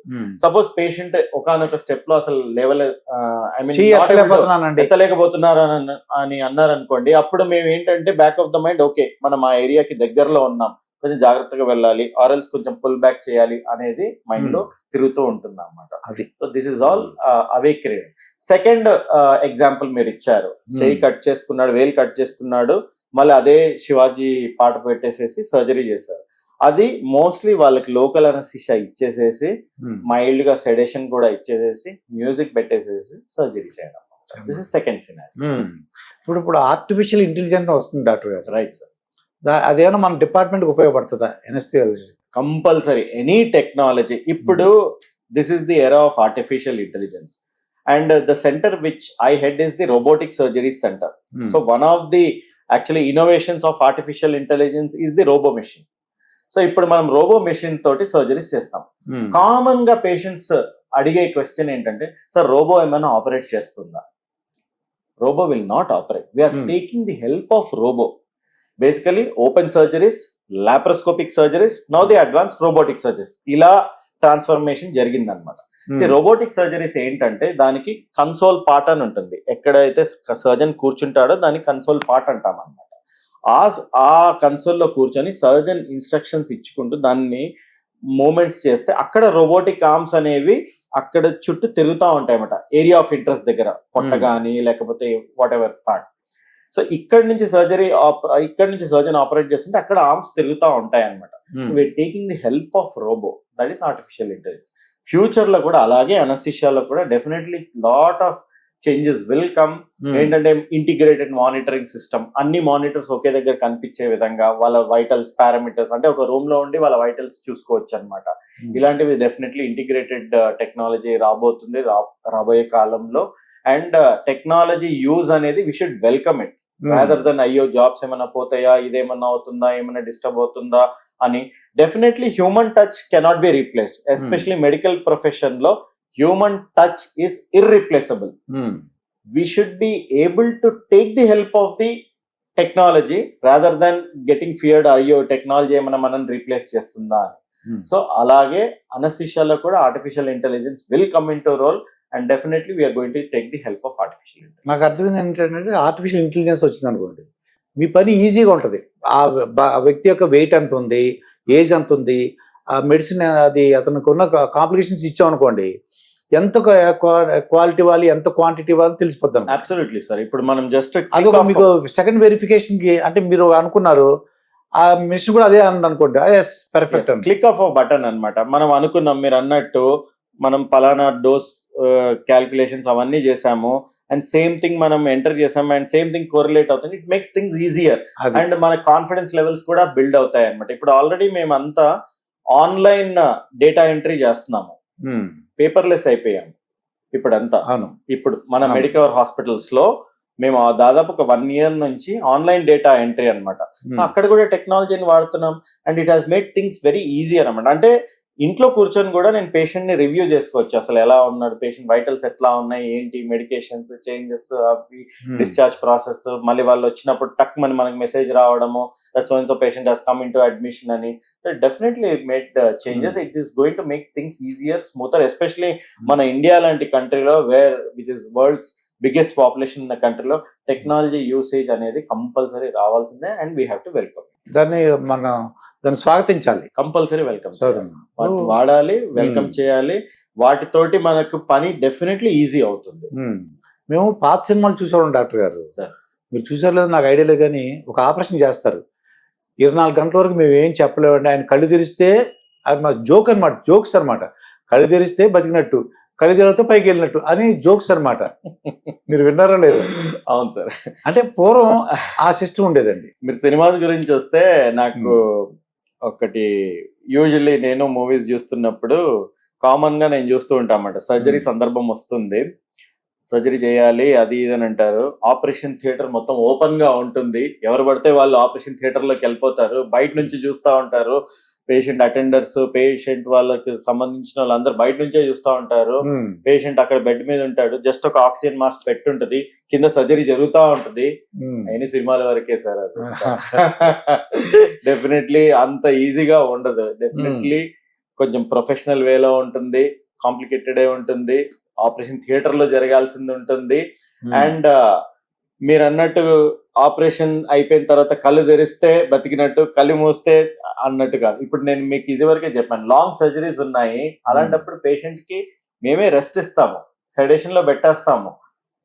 సపోజ్ పేషెంట్ ఒకనొక స్టెప్ లో అసలు లెవెల్ ఎత్తలేకపోతున్నారు అని అన్నారు అనుకోండి, అప్పుడు మేము ఏంటంటే back of the mind, okay మనం ఆ ఏరియాకి దగ్గరలో ఉన్నాం, కొంచెం జాగ్రత్తగా వెళ్ళాలి, ఆర్ఎల్స్ కొంచెం పుల్ బ్యాక్ చేయాలి అనేది మైండ్ లో తిరుగుతూ ఉంటుంది అన్నమాట. So this is all awake cranium. Second example మీరు ఇచ్చారు, చెయ్యి కట్ చేసుకున్నాడు, వేలు కట్ చేసుకున్నాడు, మళ్ళీ అదే శివాజీ పాట పెట్టేసేసి సర్జరీ చేశారు. అది మోస్ట్లీ వాళ్ళకి లోకల్ అనస్థిషియా ఇచ్చేసేసి మైల్డ్ గా సెడేషన్ కూడా ఇచ్చేసేసి మ్యూజిక్ పెట్టేసేసి సర్జరీ చేయడం. This is second scenario. ఇప్పుడు ఆర్టిఫిషియల్ ఇంటెలిజెన్స్ వస్తుంది డాక్టర్ గారు, రైట్ సార్? అదేమన్నా మన డిపార్ట్మెంట్ ఉపయోగపడుతుందా ఎనస్థియాలజీ? Compulsory, any technology. ఇప్పుడు this is the era of artificial intelligence. And the center which I head is the Robotic Surgery Center. So one of the actually innovations of artificial intelligence is the robo machine. So ఇప్పుడు మనం robo machine తోటి surgeries చేస్తాం. Common గా patients అడిగే question ఏంటంటే, sir robo ఏమైనా operate చేస్తుందా? Robo will not operate. We are taking the help of robo. Basically open surgeries, laparoscopic surgeries, now the advanced robotic surgeries, ఇలా ట్రాన్స్ఫర్మేషన్ జరిగిందనమాట. రోబోటిక్ సర్జరీస్ ఏంటంటే దానికి కన్సోల్ పార్ట్ అని ఉంటుంది, ఎక్కడైతే సర్జన్ కూర్చుంటాడో దాన్ని కన్సోల్ పార్ట్ అంటాం అనమాట. ఆ కన్సోల్ లో కూర్చొని సర్జన్ ఇన్స్ట్రక్షన్స్ ఇచ్చుకుంటూ దాన్ని మూమెంట్స్ చేస్తే అక్కడ రోబోటిక్ ఆర్మ్స్ అనేవి అక్కడ చుట్టూ తిరుగుతూ ఉంటాయి అన్నమాట, ఏరియా ఆఫ్ ఇంట్రెస్ట్ దగ్గర, పొట్ట కానీ లేకపోతే వాట్ ఎవర్ పార్ట్. సో ఇక్కడ నుంచి సర్జన్ ఆపరేట్ చేస్తుంటే అక్కడ ఆర్మ్స్ తిరుగుతూ ఉంటాయి అనమాట. We are taking the help of robo, that is artificial intelligence. Future లో కూడా అలాగే అనస్థీషియాలో కూడా definitely lot of changes will come. ఏంటంటే ఇంటిగ్రేటెడ్ మానిటరింగ్ సిస్టమ్, అన్ని మానిటర్స్ ఒకే దగ్గర కనిపించే విధంగా వాళ్ళ వైటల్స్ పారామీటర్స్, అంటే ఒక రూమ్ లో ఉండి వాళ్ళ వైటల్స్ చూసుకోవచ్చు అనమాట. ఇలాంటివి డెఫినెట్లీ ఇంటిగ్రేటెడ్ టెక్నాలజీ రాబోతుంది రాబోయే కాలంలో. అండ్ టెక్నాలజీ యూజ్ అనేది we should welcome it, rather than అయ్యో జాబ్స్ ఏమైనా పోతాయా, ఇదేమన్నా అవుతుందా, ఏమైనా డిస్టర్బ్ అవుతుందా అని. Definitely human touch cannot be replaced, especially medical profession లో human touch is irreplaceable. We should be able to take the help of the technology rather than getting feared, అయ్యో టెక్నాలజీ ఏమైనా మనం రీప్లేస్ చేస్తుందా అని. So అలాగే అనస్థీషియాలో కూడా artificial intelligence will come in to role, and definitely we are going to take the help of artificial intelligence. నాకు అర్థమైంది ఏంటంటే ఆర్టిఫిషియల్ ఇంటెలిజెన్స్ వచ్చింది అనుకోండి, మీ పని ఈజీగా ఉంటుంది. ఆ వ్యక్తి యొక్క వెయిట్ ఎంత ఉంది, ఏజ్ ఎంత ఉంది, ఆ మెడిసిన్ అది అతనికి ఉన్న కాంప్లికేషన్స్ ఇచ్చాం అనుకోండి, ఎంత క్వాలిటీ వాళ్ళు ఎంత క్వాంటిటీ వాళ్ళు తెలిసిపోద్దాం. Absolutely sir. ఇప్పుడు మనం జస్ట్ అది మీకు సెకండ్ వెరిఫికేషన్ కి, అంటే మీరు అనుకున్నారు ఆ మిషన్ కూడా అదే అంది అనుకోండి, పర్ఫెక్ట్ క్లిక్ ఆఫ్ బటన్ అన్నమాట. మనం అనుకున్నాం, మీరు అన్నట్టు మనం పలానా డోస్ క్యాల్కులేషన్స్ అవన్నీ చేసాము, అండ్ సేమ్ థింగ్ మనం ఎంటర్ చేసాము, అండ్ సేమ్ థింగ్ కోరిలేట్ అవుతుంది. It makes things easier, and మన కాన్ఫిడెన్స్ లెవెల్స్ కూడా బిల్డ్ అవుతాయి అనమాట. ఇప్పుడు ఆల్రెడీ మేమంతా ఆన్లైన్ డేటా ఎంట్రీ చేస్తున్నాము, పేపర్లెస్ అయిపోయాము ఇప్పుడంతా. ఇప్పుడు మన మెడికవర్ హాస్పిటల్స్ లో మేము దాదాపు ఒక 1 year నుంచి ఆన్లైన్ డేటా ఎంట్రీ అనమాట. అక్కడ కూడా టెక్నాలజీని వాడుతున్నాం, and it has made things very easier అనమాట. అంటే ఇంట్లో కూర్చొని కూడా నేను పేషెంట్ ని రివ్యూ చేసుకోవచ్చు, అసలు ఎలా ఉన్నాడు పేషెంట్, వైటల్స్ ఎట్లా ఉన్నాయి, ఏంటి మెడికేషన్స్ చేంజెస్, అవి డిశ్చార్జ్ ప్రాసెస్, మళ్ళీ వాళ్ళు వచ్చినప్పుడు టక్ మనకి మెసేజ్ రావడము, that so and so patient has come in to admission అని. Definitely made changes. It is going to make things easier, smoother, especially మన ఇండియా లాంటి కంట్రీలో which is world's biggest population ఉన్న కంట్రీలో టెక్నాలజీ యూసేజ్ అనేది compulsory రావాల్సిందే, and we have to welcome. దాన్ని స్వాగతించాలి, కంపల్సరీ వెల్కమ్ వాడాలి, వెల్కమ్ చేయాలి. వాటితోటి మనకు పని డెఫినెట్లీ ఈజీ అవుతుంది. మేము పాత సినిమాలు చూసాం డాక్టర్ గారు, మీరు చూసారు లేదు నాకు ఐడియా లేదు, కానీ ఒక ఆపరేషన్ చేస్తారు 24 గంటల వరకు మేము ఏం చెప్పలేమండి. ఆయన కళ్ళు తెరిస్తే అది మా జోక్ అనమాట, జోక్స్ అనమాట. కళ్ళు తెరిస్తే బతికినట్టు, కళ్ళు తెరిస్తే పైకి వెళ్ళినట్టు అని జోక్స్ అనమాట. మీరు విన్నారా లేదు? అవును సార్. అంటే పూర్వం ఆ సిస్టమ్ ఉండేదండి. మీరు సినిమాస్ గురించి వస్తే నాకు ఒకటి, యూజువల్లీ నేను మూవీస్ చూస్తున్నప్పుడు కామన్ గా నేను చూస్తూ ఉంటా అన్నమాట. సర్జరీ సందర్భం వస్తుంది, సర్జరీ చేయాలి అది ఇది అని అంటారు. ఆపరేషన్ థియేటర్ మొత్తం ఓపెన్ గా ఉంటుంది, ఎవరు పడితే వాళ్ళు ఆపరేషన్ థియేటర్ లోకి వెళ్ళిపోతారు, బయట నుంచి చూస్తూ ఉంటారు. పేషెంట్ అటెండర్స్, పేషెంట్ వాళ్ళకి సంబంధించిన వాళ్ళందరూ బయట నుంచే చూస్తూ ఉంటారు. పేషెంట్ అక్కడ బెడ్ మీద ఉంటాడు, జస్ట్ ఒక ఆక్సిజన్ మాస్క్ పెట్టుంటది, కింద సర్జరీ జరుగుతూ ఉంటది. అయినా సినిమాల వరకే సార్ అది. డెఫినెట్లీ అంత ఈజీగా ఉండదు. డెఫినెట్లీ కొంచెం ప్రొఫెషనల్ వేలో ఉంటుంది, కాంప్లికేటెడ్ ఉంటుంది, ఆపరేషన్ థియేటర్ లో జరగాల్సింది ఉంటుంది. అండ్ మీరు అన్నట్టు ఆపరేషన్ అయిపోయిన తర్వాత కళ్ళు తెరిస్తే బతికినట్టు, కళ్ళు మూస్తే అన్నట్టు కాదు. ఇప్పుడు నేను మీకు ఇదివరకే చెప్పాను, లాంగ్ సర్జరీస్ ఉన్నాయి, అలాంటప్పుడు పేషెంట్ కి మేమే రెస్ట్ ఇస్తాము, సెడేషన్ లో పెట్టేస్తాము,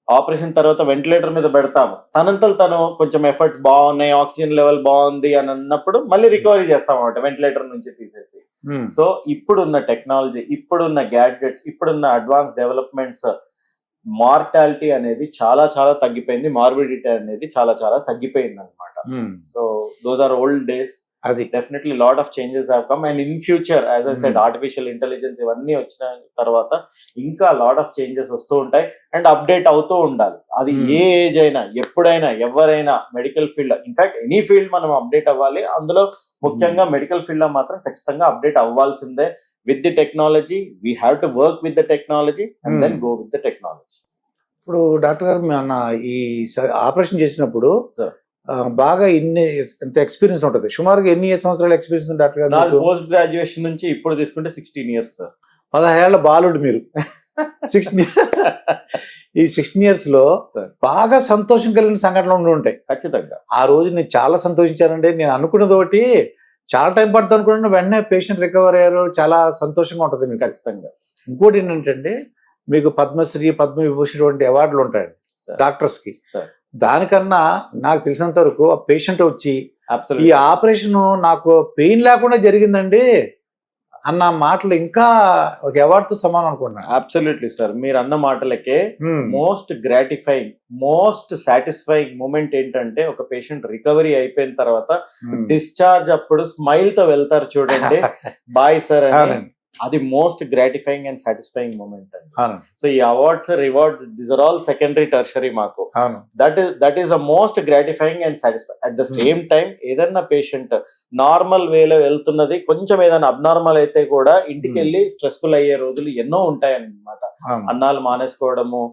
ఆపరేషన్ తర్వాత వెంటిలేటర్ మీద పెడతాము. తనంతలు తను కొంచెం ఎఫర్ట్స్ బాగున్నాయి, ఆక్సిజన్ లెవెల్ బాగుంది అని అన్నప్పుడు మళ్ళీ రికవరీ చేస్తాం అన్నమాట, వెంటిలేటర్ నుంచి తీసేసి. సో ఇప్పుడున్న టెక్నాలజీ, ఇప్పుడున్న గ్యాడ్జెట్స్, ఇప్పుడున్న అడ్వాన్స్ డెవలప్మెంట్స్, మార్టాలిటీ అనేది చాలా చాలా తగ్గిపోయింది, మార్బిడిటీ అనేది చాలా చాలా తగ్గిపోయింది అనమాట. So those are old days. అది definitely lot of changes have come, and in future as I said artificial intelligence ఇవన్నీ వచ్చిన తర్వాత ఇంకా లాట్ ఆఫ్ చేంజెస్ వస్తూ ఉంటాయి, అండ్ అప్డేట్ అవుతూ ఉండాలి. అది ఏ ఏజ్ అయినా, ఎప్పుడైనా, ఎవరైనా, medical field, in fact any field మనం అప్డేట్ అవ్వాలి. అందులో ముఖ్యంగా మెడికల్ ఫీల్డ్ లో మాత్రం ఖచ్చితంగా అప్డేట్ అవ్వాల్సిందే. With the technology, we have to work with the technology and then go with the technology. ఇప్పుడు డాక్టర్ గారు మన ఈ ఆపరేషన్ చేసినప్పుడు బాగా ఎంత ఎక్స్పీరియన్స్ ఉంటుంది? సుమారుగా ఎన్ని సంవత్సరాల ఎక్స్పీరియన్స్ డాక్టర్ గారు? నాకు పోస్ట్ గ్రాడ్యుయేషన్ నుంచి ఇప్పుడు తీసుకుంటే 16 years సార్. 16 ఏళ్ల బాలుడు మీరు. 16 ఈ 16 years లో బాగా సంతోషం కలిగిన సంఘటనలు ఉంటాయి ఖచ్చితంగా. ఆ రోజు నేను చాలా సంతోషించానండి. నేను అనుకున్నది ఒకటి, చాలా టైం పడుతుంది అనుకున్నాను, వెంటనే పేషెంట్ రికవర్ అయ్యారు, చాలా సంతోషంగా ఉంటుంది మీకు. ఖచ్చితంగా. ఇంకోటి ఏంటంటే మీకు పద్మశ్రీ, పద్మవిభూషణ్ వంటి అవార్డులు ఉంటాయండి డాక్టర్స్ కి. దానికన్నా నాకు తెలిసినంత వరకు ఆ పేషెంట్ వచ్చి ఈ అబ్సల్యూట్లీ ఆపరేషన్ నాకు పెయిన్ లేకుండా జరిగిందండి అన్న మాటలు ఇంకా ఒక అవార్డుతో సమానం అనుకుంటున్నా. అబ్సల్యూట్లీ సార్, మీరు అన్న మాటలకే um, most gratifying, most satisfying moment ఏంటంటే ఒక పేషెంట్ రికవరీ అయిపోయిన తర్వాత ఉమ్. డిశ్చార్జ్ అప్పుడు స్మైల్ తో వెళ్తారు చూడండి, బాయ్ సార్ అని. అవునండి, అది most gratifying and satisfying moment అండి. అవును, సో ఈ awards, rewards, these are all secondary, tertiary మాకు. అవును. That is the most gratifying and satisfy. At the same time ఏదన్నా పేషెంట్ నార్మల్ వేలో వెళ్తున్నది కొంచెం ఏదైనా అబ్నార్మల్ అయితే కూడా ఇంటికి వెళ్ళి స్ట్రెస్ఫుల్ అయ్యే రోజులు ఎన్నో ఉంటాయి అన్నమాట. అవును. అన్నాలు మానేసుకోవడము,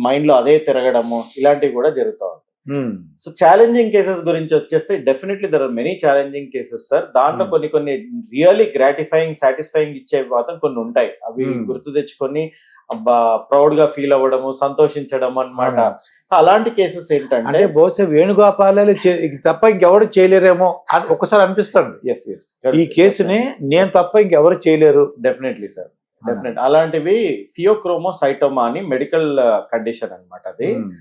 మైండ్ లో అదే తిరగడము, ఇలాంటివి కూడా జరుగుతూ ఉంటాయి. ఉమ్, సో ఛాలెంజింగ్ కేసెస్ గురించి వచ్చేస్తే definitely there are many challenging cases sir. దాంట్లో Hmm. కొన్ని రియల్లీ గ్రాటిఫైయింగ్, సాటిస్ఫైయింగ్ ఇచ్చే మాత్రం కొన్ని ఉంటాయి. అవి Hmm. గుర్తు తెచ్చుకొని ప్రౌడ్ గా ఫీల్ అవ్వడము, సంతోషించడం అన్నమాట. సో అలాంటి కేసెస్ ఏంటంటే అంటే బహుశా వేణుగోపాలే ఇది తప్ప ఇంకెవరు చేయలేరేమో అని ఒక్కసారి అనిపిస్తుంది. ఎస్ ఎస్ ఈ కేసుని నేను తప్ప ఇంకెవరు చేయలేరు. Definitely sir, definite. అలాంటివి ఫియోక్రోమోసైటోమా అని మెడికల్ కండిషన్ అన్నమాట. అది ఉమ్,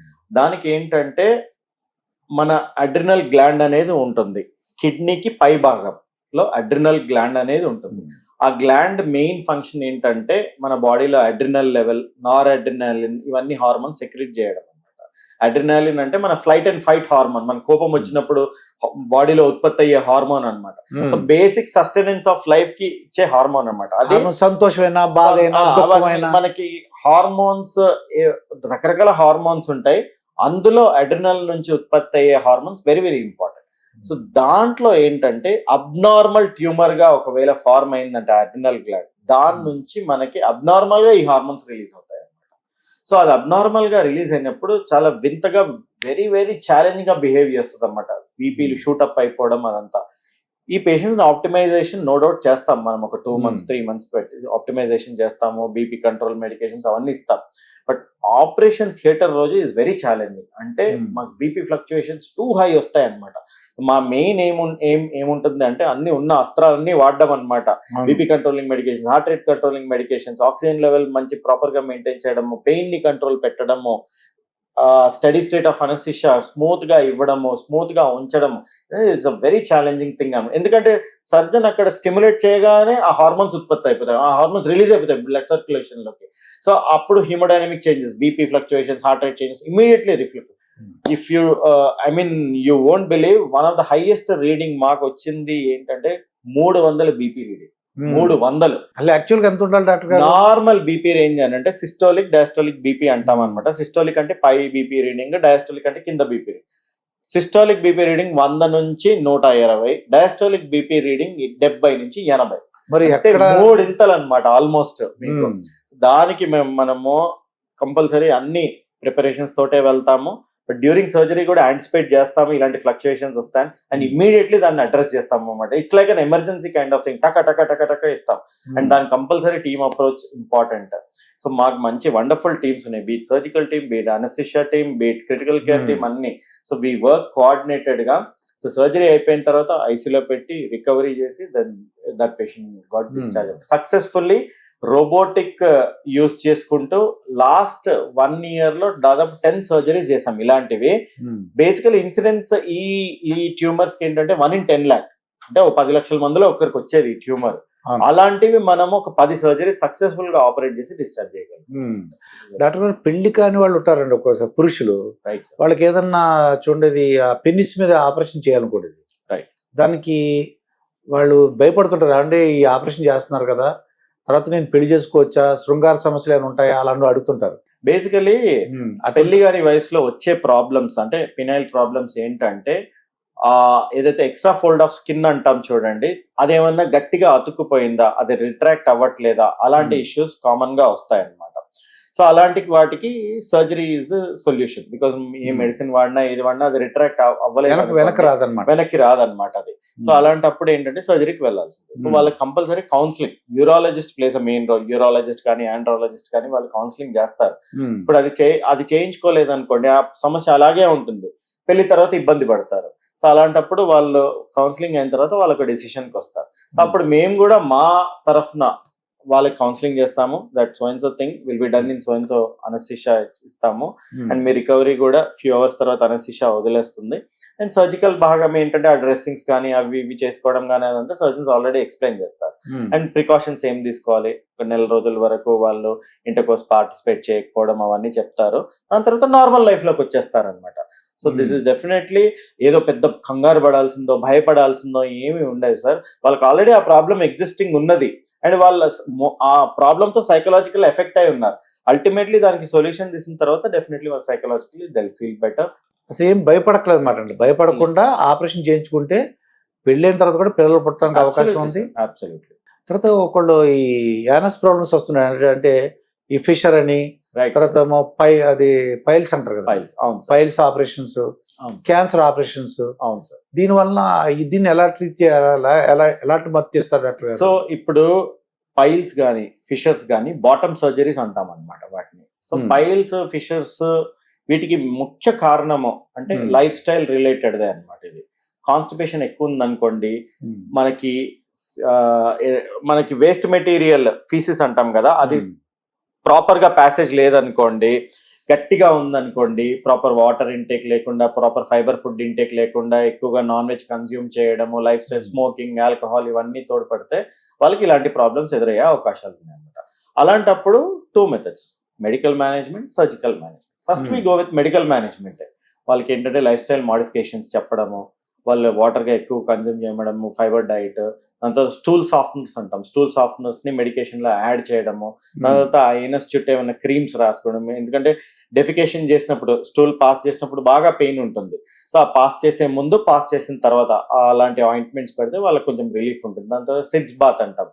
దానికి ఏంటంటే మన అడ్రినల్ గ్లాండ్ అనేది ఉంటుంది. కిడ్నీకి పై భాగంలో అడ్రినల్ గ్లాండ్ అనేది ఉంటుంది. ఆ గ్లాండ్ మెయిన్ ఫంక్షన్ ఏంటంటే మన బాడీలో అడ్రినల్ లెవెల్, నార్ అడ్రినాలిన్, ఇవన్నీ హార్మోన్ సెక్రెట్ చేయడం అనమాట. అడ్రినాలిన్ అంటే మన ఫ్లైట్ అండ్ ఫైట్ హార్మోన్, మన కోపం వచ్చినప్పుడు బాడీలో ఉత్పత్తి అయ్యే హార్మోన్ అనమాట. So basic sustenance of life కి ఇచ్చే హార్మోన్ అనమాట. అది సంతోషమైనా, బాధైనా, దుఃఖమైనా మనకి హార్మోన్స్, రకరకాల హార్మోన్స్ ఉంటాయి. అందులో అడ్రినల్ నుంచి ఉత్పత్తి అయ్యే hormones very very important. So దాంట్లో ఏంటంటే అబ్నార్మల్ ట్యూమర్ గా ఒకవేళ ఫార్మ్ అయిందంటే అడ్రినల్ గ్లాండ్, దాని నుంచి మనకి అబ్నార్మల్ గా ఈ హార్మోన్స్ రిలీజ్ అవుతాయి అన్నమాట. సో అది అబ్నార్మల్ గా రిలీజ్ అయినప్పుడు చాలా వింతగా, వెరీ వెరీ ఛాలెంజింగ్ గా బిహేవ్ చేస్తుంది అన్నమాట. బీపీలు షూటప్ అయిపోవడం అదంతా. ఈ పేషెంట్స్ ఆప్టిమైజేషన్ నో డౌట్ చేస్తాం మనం, ఒక 2 months 3 months పెట్టి ఆప్టిమైజేషన్ చేస్తాము, బీపీ కంట్రోల్ మెడికేషన్స్ అవన్నీ ఇస్తాం. బట్ ఆపరేషన్ థియేటర్ రోజు ఈజ్ వెరీ ఛాలెంజింగ్. అంటే మాకు బీపీ ఫ్లక్చుయేషన్స్ టూ హై వస్తాయి అనమాట. మా మెయిన్ ఏముంటుంది అంటే అన్ని ఉన్న అస్త్రాలన్నీ వాడడం అనమాట. BP controlling medications, heart rate controlling medications, oxygen level మంచి ప్రాపర్ గా మెయింటైన్ చేయడము, పెయిన్ ని కంట్రోల్ పెట్టడము, steady state of anaesthesia smooth గా ఇవ్వడము, స్మూత్ గా ఉంచడము. It's a very challenging thing. ఎందుకంటే సర్జన్ అక్కడ స్టిమ్యులేట్ చేయగానే ఆ హార్మోన్స్ ఉత్పత్తి అయిపోతాయి, ఆ హార్మోన్స్ రిలీజ్ అయిపోతాయి బ్లడ్ సర్క్యులేషన్ లోకి. సో అప్పుడు haemodynamic changes, BP fluctuations, heart rate changes immediately reflect. If you you won't believe, one of the highest reading మాకు వచ్చింది ఏంటంటే 300 బీపీ రీడింగ్. 300. అసలు యాక్చువల్ గా ఎంత ఉండాలి డాక్టర్ గారు? నార్మల్ బీపీ రేంజ్ అని అంటే సిస్టోలిక్, డయాస్టోలిక్ బీపీ అంటాం అనమాట. సిస్టోలిక్ అంటే పై బీపీ రీడింగ్, డయాస్టోలిక్ అంటే కింద BP reading. Systolic BP reading 100 నుంచి 120, డయాస్టోలిక్ బీపీ రీడింగ్ 70 నుంచి 80. మరి అంటే 3 ఇంతలు అనమాట ఆల్మోస్ట్ మీకు. దానికి మనము కంపల్సరీ అన్ని ప్రిపరేషన్స్ తోటే వెళ్తాము. బట్ డ్యూరింగ్ సర్జరీ కూడా యాంటిసిపేట్ చేస్తాము ఇలాంటి ఫ్లక్చుయేషన్స్ వస్తాయి అండ్ ఇమ్మీడియట్లీ దాన్ని అడ్రస్ చేస్తాము అనమాట. It's like an emergency kind of thing. టక టక టక టక ఇస్తాం. అండ్ దాని compulsory team approach important. So మాకు మంచి వండర్ఫుల్ టీమ్స్ ఉన్నాయి, beat surgical team, beat anaesthesia team, beat critical care team, అన్ని. సో వీ వర్క్ కోఆర్డినేటెడ్ గా. సో సర్జరీ అయిపోయిన తర్వాత ఐసీలో పెట్టి రికవరీ చేసి that patient got discharge successfully. Robotic use చేసుకుంటూ లాస్ట్ 1 year లో దాదాపు 10 సర్జరీస్ చేసాం ఇలాంటివి. బేసికల్ ఇన్సిడెన్స్ ఈ ట్యూమర్స్ కి ఏంటంటే 1 in 10 lakh, అంటే 10 లక్షల మందిలో ఒకరికి వచ్చేది ఈ ట్యూమర్. అలాంటివి మనము ఒక 10 సర్జరీస్ సక్సెస్ఫుల్ గా ఆపరేట్ చేసి డిశ్చార్జ్ చేయగలం. డాక్టర్ గారు, పెళ్లి కాని వాళ్ళు ఉంటారండి ఒక్కోసారి పురుషులు, రైట్. వాళ్ళకి ఏదన్నా చూడండి పెనిస్ మీద ఆపరేషన్ చేయాలనుకోండి, రైట్, దానికి వాళ్ళు భయపడుతుంటారు. అంటే ఈ ఆపరేషన్ చేస్తున్నారు కదా, తర్వాత నేను పెళ్లి చేసుకోవచ్చా, శృంగార సమస్యలు ఏమైనా ఉంటాయా, అలా అడుగుతుంటారు. బేసికలీ ఆ పెళ్లి గారి వయసులో వచ్చే ప్రాబ్లమ్స్ అంటే పినైల్ ప్రాబ్లమ్స్ ఏంటంటే ఏదైతే ఎక్స్ట్రా ఫోల్డ్ ఆఫ్ స్కిన్ అంటాం చూడండి, అదేమన్నా గట్టిగా అతుక్కుపోయిందా, అది రిట్రాక్ట్ అవ్వట్లేదా, అలాంటి ఇష్యూస్ కామన్ గా వస్తాయి అన్నమాట. సో అలాంటి వాటికి surgery is the solution. Because A medicine వాడినా ఏది వాడినా అది రిట్రాక్ట్ అవ్వలేదు, వెనక్కి రాదనమాట అది. సో అలాంటప్పుడు ఏంటంటే సర్జరీకి వెళ్ళాల్సింది. సో వాళ్ళకి compulsory counselling, urologist plays a main role. Urologist కానీ ఆండ్రాలజిస్ట్ కానీ వాళ్ళు కౌన్సిలింగ్ చేస్తారు. ఇప్పుడు అది చేయించుకోలేదు అనుకోండి, ఆ సమస్య అలాగే ఉంటుంది, పెళ్లి తర్వాత ఇబ్బంది పడతారు. సో అలాంటప్పుడు వాళ్ళు కౌన్సిలింగ్ అయిన తర్వాత వాళ్ళకు డెసిషన్కి వస్తారు. సో అప్పుడు మేము కూడా మా తరఫున వాళ్ళకి కౌన్సిలింగ్ చేస్తాము, that so and so thing will be done in so and so anaesthesia ఇస్తాము, అండ్ మీ రికవరీ కూడా ఫ్యూ అవర్స్ తర్వాత అనస్థిషియా వదిలేస్తుంది. అండ్ సర్జికల్ భాగం ఏంటంటే ఆ డ్రెస్సింగ్స్ కానీ అవి ఇవి చేసుకోవడం కానీ అదంతా సర్జన్స్ ఆల్రెడీ ఎక్స్ప్లెయిన్ చేస్తారు. అండ్ ప్రికాషన్స్ ఏం తీసుకోవాలి, ఒక నెల రోజుల వరకు వాళ్ళు ఇంటర్కోర్స్ పార్టిసిపేట్ చేయకపోవడం అవన్నీ చెప్తారు. దాని తర్వాత నార్మల్ లైఫ్ లోకి వచ్చేస్తారు అనమాట. సో దిస్ ఇస్ డెఫినెట్లీ ఏదో పెద్ద కంగారు పడాల్సిందో భయపడాల్సిందో ఏమీ ఉండదు సార్. వాళ్ళకి ఆల్రెడీ ఆ ప్రాబ్లం ఎగ్జిస్టింగ్ ఉన్నది అండ్ వాళ్ళ ఆ ప్రాబ్లమ్ తో సైకలాజికల్ ఎఫెక్ట్ అయి ఉన్నారు. అల్టిమేట్లీ దానికి సొల్యూషన్ తీసిన తర్వాత డెఫినెట్లీ వాళ్ళు సైకలాజికలీ దే ఫీల్ బెటర్. అసలు ఏం భయపడట్లేదు అనమాట అండి. భయపడకుండా ఆపరేషన్ చేయించుకుంటే పెళ్ళైన తర్వాత కూడా పిల్లలు పుట్టడానికి అవకాశం ఉంది. అబ్సల్యూట్లీ. తర్వాత ఒకళ్ళు ఈ యానస్ ప్రాబ్లమ్స్ వస్తున్నాయి అంటే ఈ ఫిషర్ అని, తర్వాత ఏమో పైల్స్ అంటారు కదా, పైల్స్ ఆపరేషన్స్, క్యాన్సర్ ఆపరేషన్స్. అవును సార్. దీని వలన దీన్ని ఎలా ట్రీట్ చేయాలా, ఎలాంటి మత్తు చేస్తారు డాక్టర్? సో ఇప్పుడు పైల్స్ కానీ ఫిషర్స్ కానీ బాటమ్ సర్జరీస్ అంటాం అనమాట వాటిని. సో పైల్స్ ఫిషర్స్ వీటికి ముఖ్య కారణము అంటే లైఫ్ స్టైల్ రిలేటెడ్దే అనమాట. ఇది కాన్స్టిపేషన్ ఎక్కువ ఉందనుకోండి, మనకి వేస్ట్ మెటీరియల్ ఫీసిస్ అంటాం కదా, అది ప్రాపర్ గా ప్యాసేజ్ లేదనుకోండి, గట్టిగా ఉందనుకోండి, ప్రాపర్ వాటర్ ఇంటేక్ లేకుండా, ప్రాపర్ ఫైబర్ ఫుడ్ ఇంటేక్ లేకుండా, ఎక్కువగా నాన్ వెజ్ కన్స్యూమ్ చేయడము, లైఫ్ స్టైల్ స్మోకింగ్, ఆల్కహాల్ ఇవన్నీ తోడ్పడితే వాళ్ళకి ఇలాంటి ప్రాబ్లమ్స్ ఎదురయ్యే అవకాశాలు ఉన్నాయి అనమాట. అలాంటప్పుడు 2 methods, medical management, surgical management. First we go with medical management. వాళ్ళకి ఏంటంటే లైఫ్ స్టైల్ మోడిఫికేషన్స్ చెప్పడము, వాళ్ళు వాటర్గా ఎక్కువ కన్జ్యూమ్ చేయడము, ఫైబర్ డైట్, దాని తర్వాత స్టూల్ సాఫ్ట్నర్స్ అంటాం, స్టూల్ సాఫ్ట్నర్స్ ని మెడికేషన్ లో యాడ్ చేయడము, దాని తర్వాత ఐనస్ చుట్టూ ఏమైనా క్రీమ్స్ రాసుకోవడం. ఎందుకంటే డెఫికేషన్ చేసినప్పుడు, స్టూల్ పాస్ చేసినప్పుడు బాగా పెయిన్ ఉంటుంది. సో ఆ పాస్ చేసే ముందు, పాస్ చేసిన తర్వాత అలాంటి ఆయింట్మెంట్స్ పెడితే వాళ్ళకి కొంచెం రిలీఫ్ ఉంటుంది. దాని తర్వాత సిడ్స్ బాత్ అంటాం,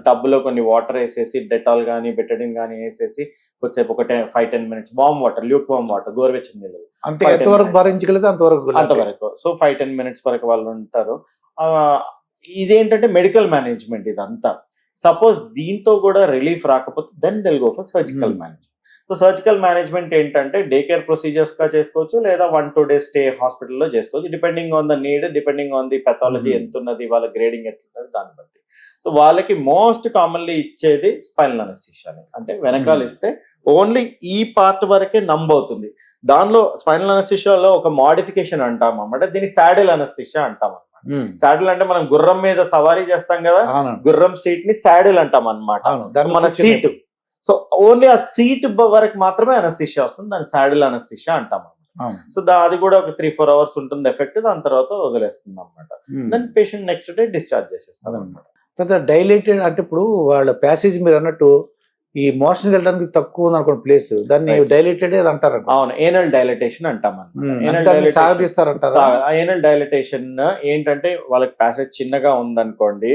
టబ్లో కొన్ని వాటర్ వేసేసి, డెటాల్ కానీ బెటడిన్ కానీ వేసేసి కొద్దిసేపు ఒక 5-10 minutes warm water, Luke warm water, గోరువెచ్చని నీళ్ళు, ఎంతవరకు భరించగలిగితే అంతవరకు. సో 5-10 మినిట్స్ వరకు వాళ్ళు ఉంటారు. ఇదేంటంటే మెడికల్ మేనేజ్మెంట్ ఇదంతా. సపోజ్ దీంతో కూడా రిలీఫ్ రాకపోతే then they'll go for surgical management. So surgical management ఏంటంటే డే కేర్ ప్రొసీజర్స్ గా చేసుకోవచ్చు, లేదా 1-2 days స్టే హాస్పిటల్లో చేసుకోవచ్చు, depending on the need, depending on the pathology ఎంత ఉన్నది, వాళ్ళ గ్రేడింగ్ ఎట్లున్నది దాన్ని బట్టి. సో వాళ్ళకి మోస్ట్ కామన్లీ ఇచ్చేది స్పైనల్ అనస్థీషియా, అంటే వెనకాల ఇస్తే ఓన్లీ ఈ పార్ట్ వరకే నంబ్ అవుతుంది. దానిలో స్పైనల్ అనస్థీషియాలో ఒక మోడిఫికేషన్ అంటాం అన్నమాట, దీన్ని సాడిల్ అనస్థీషియా అంటాం అన్నమాట. సాడిల్ అంటే మనం గుర్రం మీద సవారీ చేస్తాం కదా, గుర్రం సీట్ ని సాడిల్ అంటాం అన్నమాట. మన సీట్, సో ఓన్లీ ఆ సీట్ వరకు మాత్రమే అనస్థీషియా వస్తుంది, దాన్ని సాడిల్ అనస్థీషియా అంటాం అన్నమాట. సో అది కూడా ఒక 3-4 hours ఉంటుంది ఎఫెక్ట్, దాని తర్వాత వదిలేస్తుంది అన్నమాట. దాని పేషెంట్ నెక్స్ట్ డే డిశ్చార్జ్ చేసేస్తుంది అన్నమాట. తర్వాత డైలేటెడ్ అంటే ఇప్పుడు వాళ్ళ ప్యాసేజ్ మీరు అన్నట్టు ఈ మోషన్ వెళ్ళడానికి తక్కువ ఉంది అనుకోండి ప్లేస్, దాన్ని డైలేటెడ్ అంటారు. అవును, ఏనల్ డైలటేషన్ అంటాం. ఏనల్ డైలటేషన్ ఏంటంటే వాళ్ళకి ప్యాసేజ్ చిన్నగా ఉందనుకోండి,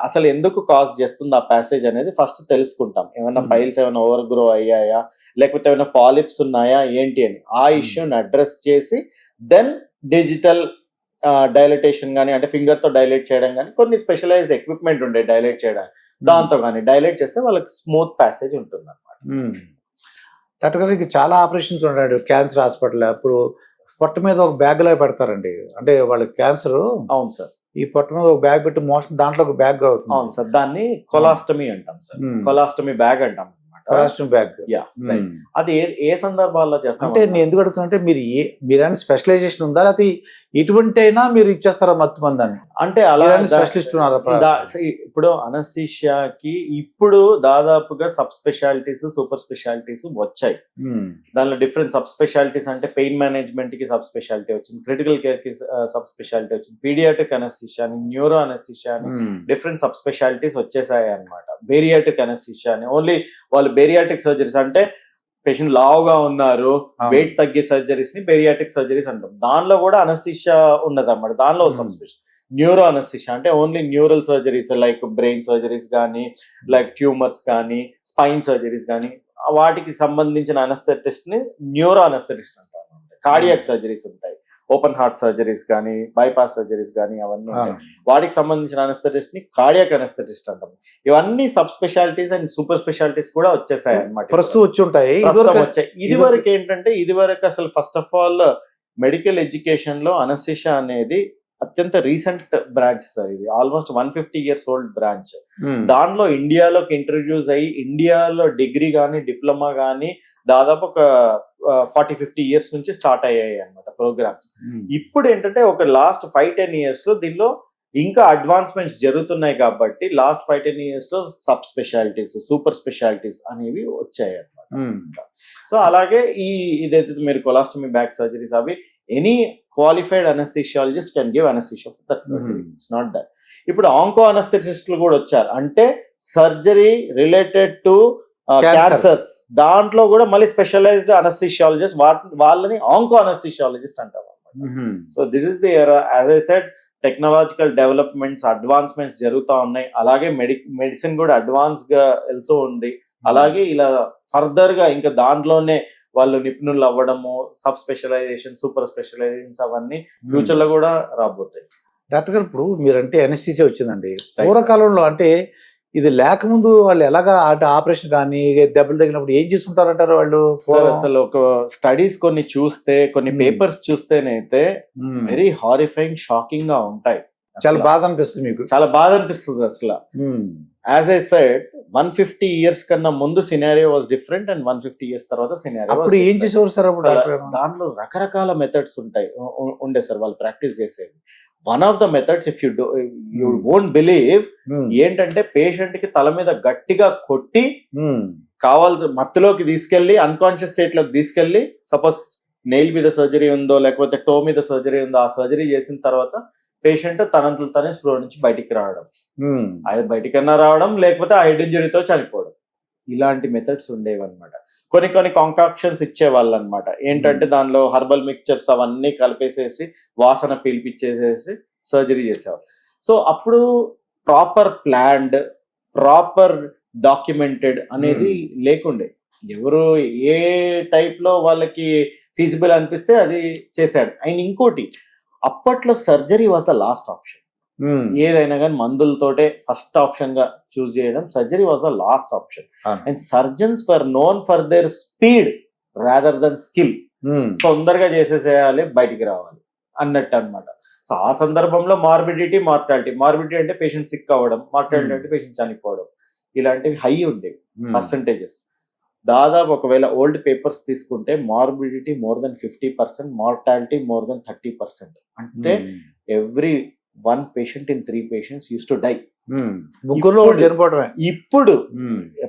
అసలు ఎందుకు కాజ్ చేస్తుంది ఆ ప్యాసేజ్ అనేది ఫస్ట్ తెలుసుకుంటాం. ఏమైనా పైల్స్ ఏమైనా ఓవర్ గ్రో అయ్యాయా, లేకపోతే ఏమైనా పాలిప్స్ ఉన్నాయా ఏంటి అని ఆ ఇష్యూని అడ్రస్ చేసి దెన్ డిజిటల్ డైలటేషన్ కానీ, అంటే ఫింగర్ తో డైలేట్ చేయడం కానీ, కొన్ని స్పెషలైజ్డ్ ఎక్విప్మెంట్ ఉండే డైలేట్ చేయడానికి, దాంతో కానీ డైలేట్ చేస్తే వాళ్ళకి స్మూత్ ప్యాసేజ్ ఉంటుంది అన్నమాట. డాక్టర్ గారికి చాలా ఆపరేషన్స్ ఉన్నాడు క్యాన్సర్ హాస్పిటల్. అప్పుడు పొట్ట మీద ఒక బ్యాగ్ లా పెడతారండి, అంటే వాళ్ళకి క్యాన్సర్. అవును సార్. ఈ పొట్ట మీద ఒక బ్యాగ్ పెట్టి మోషన్ దాంట్లో ఒక బ్యాగ్ అవుతుంది. అవును సార్, దాన్ని కొలాస్టమీ అంటాం సార్, కొలాస్టమీ బ్యాగ్ అంటాం. అది ఏ సందర్భాల్లో చేస్తాం అంటే నేను ఎందుకు అడుగుతున్నా అంటే మీరు స్పెషలైజేషన్ ఉందా, లేకపోతే ఎటువంటి అయినా మీరు ఇచ్చేస్తారా మత్తు మందాన్ని? అంటే అలా స్పెషలిస్ట్ ఇప్పుడు అనస్థీషియాకి ఇప్పుడు దాదాపుగా సబ్ స్పెషాలిటీస్, సూపర్ స్పెషాలిటీస్ వచ్చాయి. దానిలో డిఫరెంట్ సబ్ స్పెషాలిటీస్ అంటే పెయిన్ మేనేజ్మెంట్ కి సబ్ స్పెషాలిటీ వచ్చింది, క్రిటికల్ కేర్ కి సబ్ స్పెషాలిటీ వచ్చింది, పీడియాట్రిక్ అనస్థీషియా అని, న్యూరో అనస్థీషియా అని డిఫరెంట్ సబ్ స్పెషాలిటీస్ వచ్చేసాయి అనమాట. బేరియాట్రిక్ అనస్థీషియా అని ఓన్లీ వాళ్ళు బేరియాట్రిక్ సర్జరీస్ అంటే పేషెంట్ లావుగా ఉన్నారు, వెయిట్ తగ్గే సర్జరీస్ ని బేరియాట్రిక్ సర్జరీస్ అంటాం. దానిలో కూడా అనస్థీషియా ఉన్నది అన్నమాట. దానిలో సబ్ స్పెషల్ న్యూరో అనస్థీషియా అంటే only neural surgeries like brain surgeries కానీ, లైక్ ట్యూమర్స్ కానీ, స్పైన్ సర్జరీస్ కానీ, వాటికి సంబంధించిన అనస్థెటిస్ట్ ని న్యూరో అనస్థెటిస్ట్ అంటారు. కార్డియాక్ సర్జరీస్ ఉంటాయి, ఓపెన్ హార్ట్ సర్జరీస్ కానీ, బైపాస్ సర్జరీస్ కానీ, అవన్నీ ఉంటాయి. వాటికి సంబంధించిన అనస్థెటిస్ట్ ని కార్డియాక్ అనస్థెటిస్ట్ అంటాం. ఇవన్నీ sub specialities and super specialities కూడా వచ్చేసాయి అన్నమాట. ఇది వరకు ఏంటంటే, ఇది వరకు అసలు first of all medical education లో అనస్థీషియా అనేది అత్యంత రీసెంట్ బ్రాంచ్ సార్, ఇది ఆల్మోస్ట్ 150 years ఓల్డ్ బ్రాంచ్. దానిలో ఇండియాలోకి ఇంట్రడ్యూస్ అయ్యి ఇండియాలో డిగ్రీ కానీ డిప్లొమా కానీ దాదాపు ఒక 40-50 years నుంచి స్టార్ట్ అయ్యాయి అన్నమాట ప్రోగ్రామ్స్. ఇప్పుడు ఏంటంటే ఒక లాస్ట్ 5-10 years లో దీనిలో ఇంకా అడ్వాన్స్మెంట్స్ జరుగుతున్నాయి కాబట్టి లాస్ట్ 5-10 years లో సబ్ స్పెషాలిటీస్, సూపర్ స్పెషాలిటీస్ అనేవి వచ్చాయి అన్నమాట. సో అలాగే ఇదైతే మీరు కొలాస్టమీ బ్యాక్ సర్జరీస్ అవి any qualified anaesthesiologist can give anaesthesia for that surgery. It's not that. ఇప్పుడు ఆంకో అనస్థెటిస్టులు కూడా వచ్చారు, అంటే సర్జరీ రిలేటెడ్ టు క్యాన్సర్స్, దాంట్లో కూడా మళ్ళీ స్పెషలైజ్డ్ అనస్థీషియాలజిస్ట్, వాళ్ళని ఆంకో అనస్థీషియాలజిస్ట్ అంటారు. సో దిస్ ఇస్ ది ఎరా. As I said, technological developments, advancements జరుగుతూ ఉన్నాయి. అలాగే మెడిసిన్ కూడా అడ్వాన్స్ గా వెళ్తూ ఉంది. అలాగే ఇలా ఫర్దర్ గా ఇంకా దాంట్లోనే వాళ్ళు నిపుణులు అవ్వడము, సబ్ స్పెషలైజేషన్, సూపర్ స్పెషలైజేషన్స్ అవన్నీ ఫ్యూచర్ లో కూడా రాబోతాయి. డాక్టర్ గారు, ఇప్పుడు మీరంటే ఎనస్థీసియా వచ్చిందండి. పూర్వకాలంలో అంటే ఇది లేకముందు వాళ్ళు ఎలాగా అంటే ఆపరేషన్ కానీ దెబ్బలు తగిలినప్పుడు ఏం చేస్తుంటారంటారు వాళ్ళు? అసలు ఒక స్టడీస్ కొన్ని చూస్తే, కొన్ని పేపర్స్ చూస్తేనైతే వెరీ హారిఫైయింగ్, షాకింగ్ గా ఉంటాయి. చాలా బాధ అనిపిస్తుంది మీకు? చాలా బాధ అనిపిస్తుంది అసలు. యాజ్ ఐ సెడ్, 150 years కన్నా ముందు scenario was different and 150 years తర్వాత సినారియో. అప్పుడు ఏం చేసేవారు సార్? అప్పుడు దాంట్లో రకరకాల మెథడ్స్ ఉండే సార్ వాళ్ళు ప్రాక్టీస్ చేసేవి. One of the methods, if you won't believe, ఏంటంటే పేషెంట్ కి తల మీద గట్టిగా కొట్టి కావాల్సిన మత్తులోకి తీసుకెళ్లి, అన్కాన్షియస్ స్టేట్ లోకి తీసుకెళ్లి, సపోజ్ నెయిల్ మీద సర్జరీ ఉందో లేకపోతే టో మీద సర్జరీ ఉందో, ఆ సర్జరీ చేసిన తర్వాత పేషెంట్ తనంతలు తనే స్ప్రో నుంచి బయటికి రావడం, అది బయటికన్నా రావడం, లేకపోతే ఆ హెడ్ ఇంజరీతో చనిపోవడం, ఇలాంటి మెథడ్స్ ఉండేవి అనమాట. కొన్ని కాంకాక్షన్స్ ఇచ్చేవాళ్ళు అనమాట. ఏంటంటే దానిలో హర్బల్ మిక్చర్స్ అవన్నీ కలిపేసేసి వాసన పీల్పిచ్చేసేసి సర్జరీ చేసేవాళ్ళు. సో అప్పుడు ప్రాపర్ ప్లాన్డ్, ప్రాపర్ డాక్యుమెంటెడ్ అనేది లేకుండే. ఎవరు ఏ టైప్ లో వాళ్ళకి ఫీజిబుల్ అనిపిస్తే అది చేశాడు. అండ్ ఇంకోటి, అప్పట్లో surgery was the last option. ఏదైనా కానీ మందులతోటే ఫస్ట్ ఆప్షన్ గా చూస్ చేయడం, surgery was the last option. And surgeons were known for their speed rather than skill. తొందరగా చేసేసేయాలి, బయటికి రావాలి అన్నట్టు అనమాట. సో ఆ సందర్భంలో మార్బిడిటీ, మార్టాలిటీ అంటే పేషెంట్ సిక్ అవ్వడం, మార్టాలిటీ అంటే పేషెంట్ చనిపోవడం, ఇలాంటివి హై ఉండేవి పర్సంటేజెస్. దాదాపు ఒకవేళ ఓల్డ్ పేపర్స్ తీసుకుంటే morbidity more than 50%, mortality more than 30%. అంటే every 1 patient in 3 patients used to die. ఇప్పుడు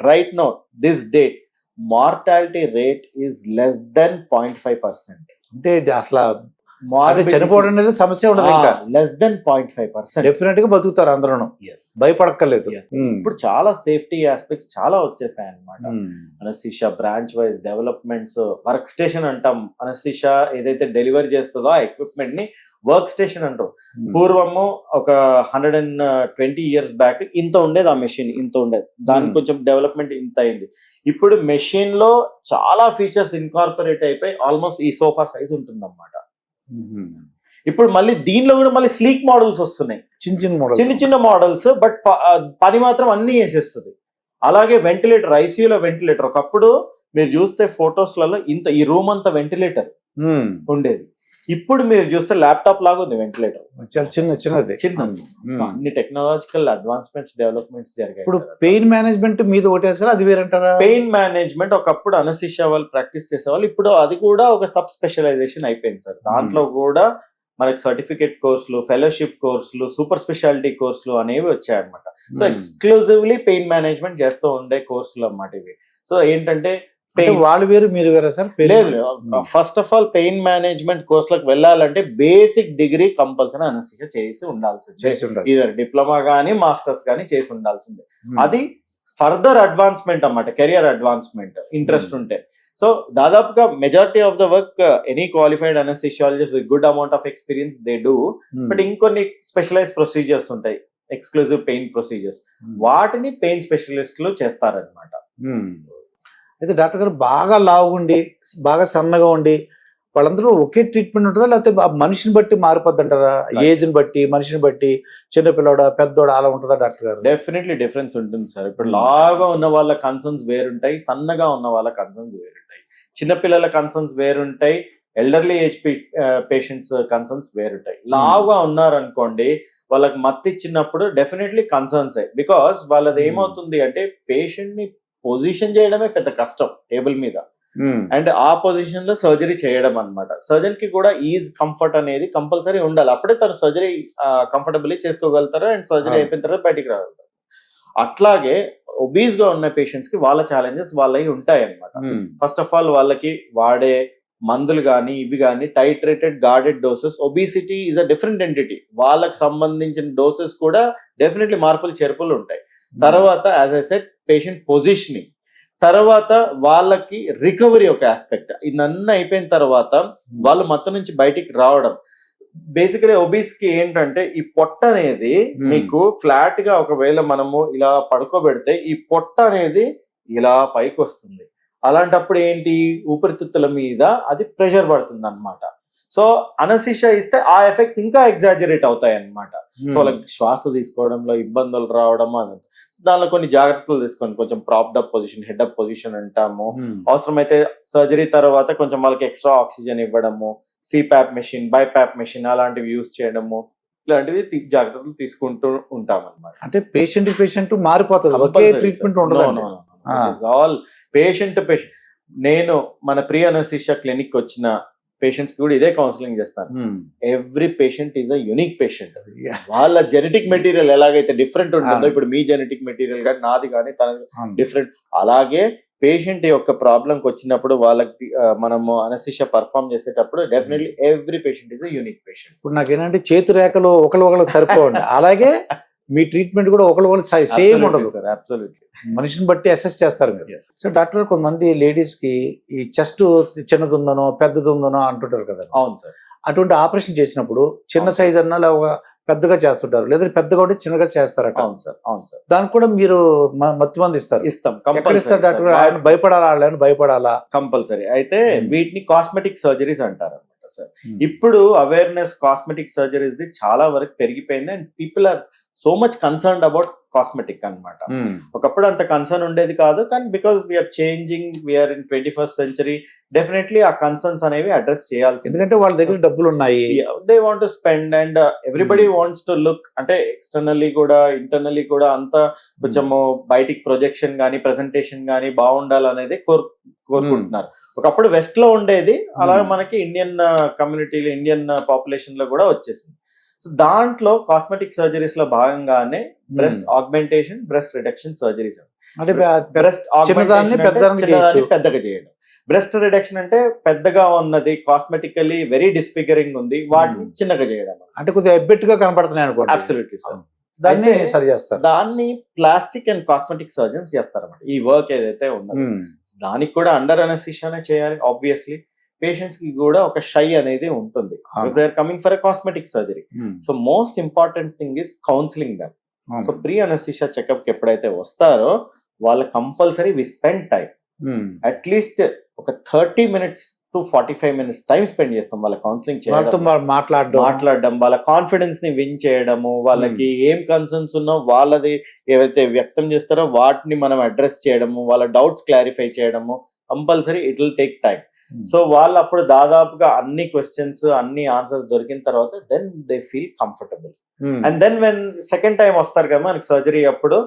right now this date mortality rate is less than 0.5%. అంటే అసలు చనిపోవడం అనేది సమస్య ఉండదు, ఇంకా లెస్ దెన్ 0.5%. డెఫినెట్ గా బతుకుతారు అందరూ, భయపడక్కర్లేదు. ఇప్పుడు చాలా సేఫ్టీ ఆస్పెక్ట్స్ చాలా వచ్చేసాయి అనమాట. Anaesthesia branch wise developments, work station అంటాం. అనస్థీషియా ఏదైతే డెలివరీ చేస్తుందో ఆ ఎక్విప్మెంట్ ని వర్క్ స్టేషన్ అంటాం. పూర్వము ఒక 120 years బ్యాక్ ఇంత ఉండేది, ఆ మెషిన్ ఇంత ఉండేది, దానికి కొంచెం డెవలప్మెంట్ ఇంత అయింది. ఇప్పుడు మెషిన్ లో చాలా ఫీచర్స్ ఇన్కార్పొరేట్ అయిపోయి ఆల్మోస్ట్ ఈ సోఫా సైజ్ ఉంటుంది అన్నమాట. ఇప్పుడు మళ్ళీ దీనిలో కూడా మళ్ళీ స్లీక్ మోడల్స్ వస్తున్నాయి, చిన్న మోడల్స్, బట్ పని మాత్రం అన్ని చేసేస్తుంది. అలాగే వెంటిలేటర్, ఐసీయూలో వెంటిలేటర్, ఒకప్పుడు మీరు చూస్తే ఫొటోస్లలో ఇంత ఈ రూమ్ అంతా వెంటిలేటర్ ఉండేది. ఇప్పుడు మీరు చూస్తే ల్యాప్టాప్ లాగా ఉంది వెంటిలేటర్, చాలా చిన్నది. అన్ని టెక్నాలజికల్ అడ్వాన్స్మెంట్స్, డెవలప్మెంట్స్ జరిగాయి. ఇప్పుడు పెయిన్ మేనేజ్మెంట్ మీద ఒకటేసారి అది వేరంటారా? పెయిన్ మేనేజ్మెంట్ ఒకప్పుడు అనస్థీషియా వాళ్ళు ప్రాక్టీస్ చేసేవాళ్ళు, ఇప్పుడు అది కూడా ఒక సబ్ స్పెషలైజేషన్ అయిపోయింది సార్. దాంట్లో కూడా మనకి సర్టిఫికేట్ కోర్సులు, ఫెలోషిప్ కోర్సులు, సూపర్ స్పెషాలిటీ కోర్సులు అనేవి వచ్చాయన్నమాట. సో ఎక్స్క్లూజివ్లీ పెయిన్ మేనేజ్మెంట్ చేస్తూ ఉండే కోర్సులు అన్నమాట ఇవి. సో ఏంటంటే వాళ్ళు వేరు మీరు వేరే సార్? లేదు, first of all pain management కోర్సులకు వెళ్ళాలంటే బేసిక్ డిగ్రీ కంపల్సరీ అనస్థీషియా చేసి ఉండాల్సిందే, ఇదర్ డిప్లొమా కానీ మాస్టర్స్ కానీ చేసి ఉండాల్సిందే. అది ఫర్దర్ అడ్వాన్స్మెంట్ అన్నమాట, కెరియర్ అడ్వాన్స్మెంట్ ఇంట్రెస్ట్ ఉంటే. సో దాదాపుగా majority of the work any qualified anaesthesiologist with good amount of experience they do. But ఇంకొన్ని స్పెషలైజ్ ప్రొసీజర్స్ ఉంటాయి, ఎక్స్క్లూజివ్ పెయిన్ ప్రొసీజర్స్, వాటిని పెయిన్ స్పెషలిస్టులు చేస్తారనమాట. అయితే డాక్టర్ గారు బాగా లావుండి, బాగా సన్నగా ఉండి వాళ్ళందరూ ఒకే ట్రీట్మెంట్ ఉంటుందా, లేకపోతే మనిషిని బట్టి మారిపోద్ది అంటారా? ఏజ్ ని బట్టి, మనిషిని బట్టి, చిన్నపిల్లడ పెద్దోడ అలా ఉంటుందా డాక్టర్ గారు? డెఫినెట్లీ డిఫరెన్స్ ఉంటుంది సార్. ఇప్పుడు లాగా ఉన్న వాళ్ళ కన్సర్న్స్ వేరుంటాయి, సన్నగా ఉన్న వాళ్ళ కన్సర్న్స్ వేరుంటాయి, చిన్నపిల్లల కన్సర్న్స్ వేరుంటాయి, ఎల్డర్లీ ఏజ్ పేషెంట్స్ కన్సర్న్స్ వేరుంటాయి. లావుగా ఉన్నారనుకోండి, వాళ్ళకి మత్తు ఇచ్చినప్పుడు డెఫినెట్లీ కన్సర్న్స్ బికాస్ వాళ్ళది ఏమవుతుంది అంటే పేషెంట్ ని పొజిషన్ చేయడమే పెద్ద కష్టం టేబుల్ మీద, అండ్ ఆ పొజిషన్ లో సర్జరీ చేయడం అన్నమాట. సర్జన్ కి కూడా ఈజ్ కంఫర్ట్ అనేది కంపల్సరీ ఉండాలి, అప్పుడే తను సర్జరీ కంఫర్టబుల్లీ చేసుకోగలుగుతారు అండ్ సర్జరీ అయిపోయిన తర్వాత బయటికి రాగలుగుతారు. అట్లాగే ఒబీస్ గా ఉన్న పేషెంట్స్ కి వాళ్ళ ఛాలెంజెస్ వాళ్ళవి ఉంటాయి అన్నమాట. ఫస్ట్ ఆఫ్ ఆల్ వాళ్ళకి వాడే మందులు కానీ ఇవి కానీ titrated guarded doses. Obesity is a different entity, వాళ్ళకి సంబంధించిన డోసెస్ కూడా డెఫినెట్లీ మార్పులు చేర్పులు ఉంటాయి. తర్వాత as I said patient positioning, తర్వాత వాళ్ళకి రికవరీ ఒక ఆస్పెక్ట్. ఇదన్నీ అయిపోయిన తర్వాత వాళ్ళు మొత్తం నుంచి బయటికి రావడం. బేసికలీ ఒబీస్ కి ఏంటంటే ఈ పొట్ట అనేది మీకు ఫ్లాట్ గా ఒకవేళ మనము ఇలా పడుకోబెడితే ఈ పొట్ట అనేది ఇలా పైకి వస్తుంది. అలాంటప్పుడు ఏంటి, ఊపిరితిత్తుల మీద అది ప్రెషర్ పడుతుంది అనమాట. సో అనస్థీషియా ఇస్తే ఆ ఎఫెక్ట్స్ ఇంకా ఎగ్జాజరేట్ అవుతాయి అనమాట. సో వాళ్ళకి శ్వాస తీసుకోవడంలో ఇబ్బందులు రావడం అని, దానిలో కొన్ని జాగ్రత్తలు తీసుకోండి. కొంచెం propped up position, head up position అంటాము. అవసరమైతే సర్జరీ తర్వాత కొంచెం వాళ్ళకి ఎక్స్ట్రా ఆక్సిజన్ ఇవ్వడము, సిప్యాప్ మెషిన్, బైప్యాప్ మెషిన్ అలాంటివి యూజ్ చేయడము, ఇలాంటివి జాగ్రత్తలు తీసుకుంటూ ఉంటాం అనమాట. అంటే పేషెంట్ మారిపోతుంది, ఒకే ట్రీట్మెంట్ ఉండదు. All patient. నేను మన ప్రీ అనస్థీషియా క్లినిక్ వచ్చిన పేషెంట్స్ కూడా ఇదే కౌన్సిలింగ్ చేస్తాను. Every patient is a unique patient. వాళ్ళ జెనెటిక్ మెటీరియల్ ఎలాగైతే డిఫరెంట్ ఉంటుందో, ఇప్పుడు మీ జెనెటిక్ మెటీరియల్ కానీ నాది కానీ తన డిఫరెంట్, అలాగే పేషెంట్ యొక్క ప్రాబ్లంకి వచ్చినప్పుడు వాళ్ళకి మనము అనస్థీషియా పర్ఫామ్ చేసేటప్పుడు definitely every patient is a unique patient. ఇప్పుడు నాకేంటంటే చేతి రేఖలు ఒకళ్ళు సరిపోండి, అలాగే మీ ట్రీట్మెంట్ కూడా ఒకళ్ళు సేమ్ ఉండదు సార్. అబ్సల్యూట్లీ మనిషిని బట్టి అసెస్ చేస్తారు మీరు. సో డాక్టర్, కొంతమంది లేడీస్ కి ఈ చెస్ట్ చిన్నది ఉందనో పెద్దది ఉందనో అంటుంటారు కదా. అవును సార్. అటువంటి ఆపరేషన్ చేసినప్పుడు చిన్న సైజ్ అన్నా లేదా పెద్దగా చేస్తుంటారు, లేదా పెద్దగా ఉంటే చిన్నగా చేస్తారట. అవును సార్. అవును సార్. దానికి కూడా మీరు మత్తు మంది ఇస్తారు. ఇస్తాం. ఇస్తారు డాక్టర్, ఆయన భయపడాలా? కంపల్సరీ. అయితే వీటిని కాస్మెటిక్ సర్జరీస్ అంటారు అనమాట సార్. ఇప్పుడు అవేర్నెస్ కాస్మెటిక్ సర్జరీస్ ది చాలా వరకు పెరిగిపోయింది and people are so much concerned about cosmetic అనమాట. ఒకప్పుడు అంత కన్సర్న్ ఉండేది కాదు, కానీ because we are changing, we are in 21st century, definitely ఆ కన్సర్న్స్ అనేవి అడ్రస్ చేయాల్సి, ఎందుకంటే వాళ్ళ దగ్గర డబ్బులు ఉన్నాయి, they want to spend and everybody wants to look, అంటే ఎక్స్టర్నల్లీ కూడా ఇంటర్నల్లీ కూడా అంతా కొంచెము బయటికి ప్రొజెక్షన్ గానీ ప్రెజెంటేషన్ గానీ బాగుండాలనేది కోరుకుంటున్నారు. ఒకప్పుడు వెస్ట్ లో ఉండేది, అలాగే మనకి ఇండియన్ కమ్యూనిటీలో ఇండియన్ పాపులేషన్ లో కూడా వచ్చేసింది. సో దాంట్లో కాస్మెటిక్ సర్జరీస్ లో భాగంగానే breast augmentation, breast reduction surgeries. అంటే బ్రెస్ట్ పెద్దగా చేయడం, బ్రెస్ట్ రిడక్షన్ అంటే పెద్దగా ఉన్నది కాస్మెటికలీ వెరీ డిస్ఫిగరింగ్ ఉంది, వాటిని చిన్నగా చేయడం, అంటే కొద్దిగా ఎబ్బెట్ గా కనపడుతున్నాయి అనుకో. Absolutely sir. దాన్ని సరి చేస్తారు. దాన్ని ప్లాస్టిక్ అండ్ కాస్మెటిక్ సర్జన్స్ చేస్తారు అన్నమాట. ఈ వర్క్ ఏదైతే ఉందో దానికి కూడా అండర్ అనస్థీషియానే చేయాలి. ఆబ్వియస్లీ పేషెంట్స్ కి కూడా ఒక షై అనేది ఉంటుంది, they are coming for a cosmetic surgery. So most important thing is counselling them. So pre anaesthesia checkup కి ఎప్పుడైతే వస్తారో వాళ్ళ compulsory we spend time, at least ఒక 30 minutes to 45 minutes time spend చేస్తాం వాళ్ళ కౌన్సిలింగ్ చేయడం, మాట్లాడడం, వాళ్ళ కాన్ఫిడెన్స్ ని విన్ చేయడము, వాళ్ళకి ఏం కన్సర్న్స్ ఉన్నా వాళ్ళది ఏవైతే వ్యక్తం చేస్తారో వాటిని మనం అడ్రస్ చేయడము, వాళ్ళ డౌట్స్ క్లారిఫై చేయడము, compulsory it will take time. So వాళ్ళు అప్పుడు దాదాపుగా అన్ని క్వశ్చన్స్ అన్ని ఆన్సర్స్ దొరికిన తర్వాత then they feel comfortable. And then when second time వస్తారు కదా మనకి సర్జరీ, అప్పుడు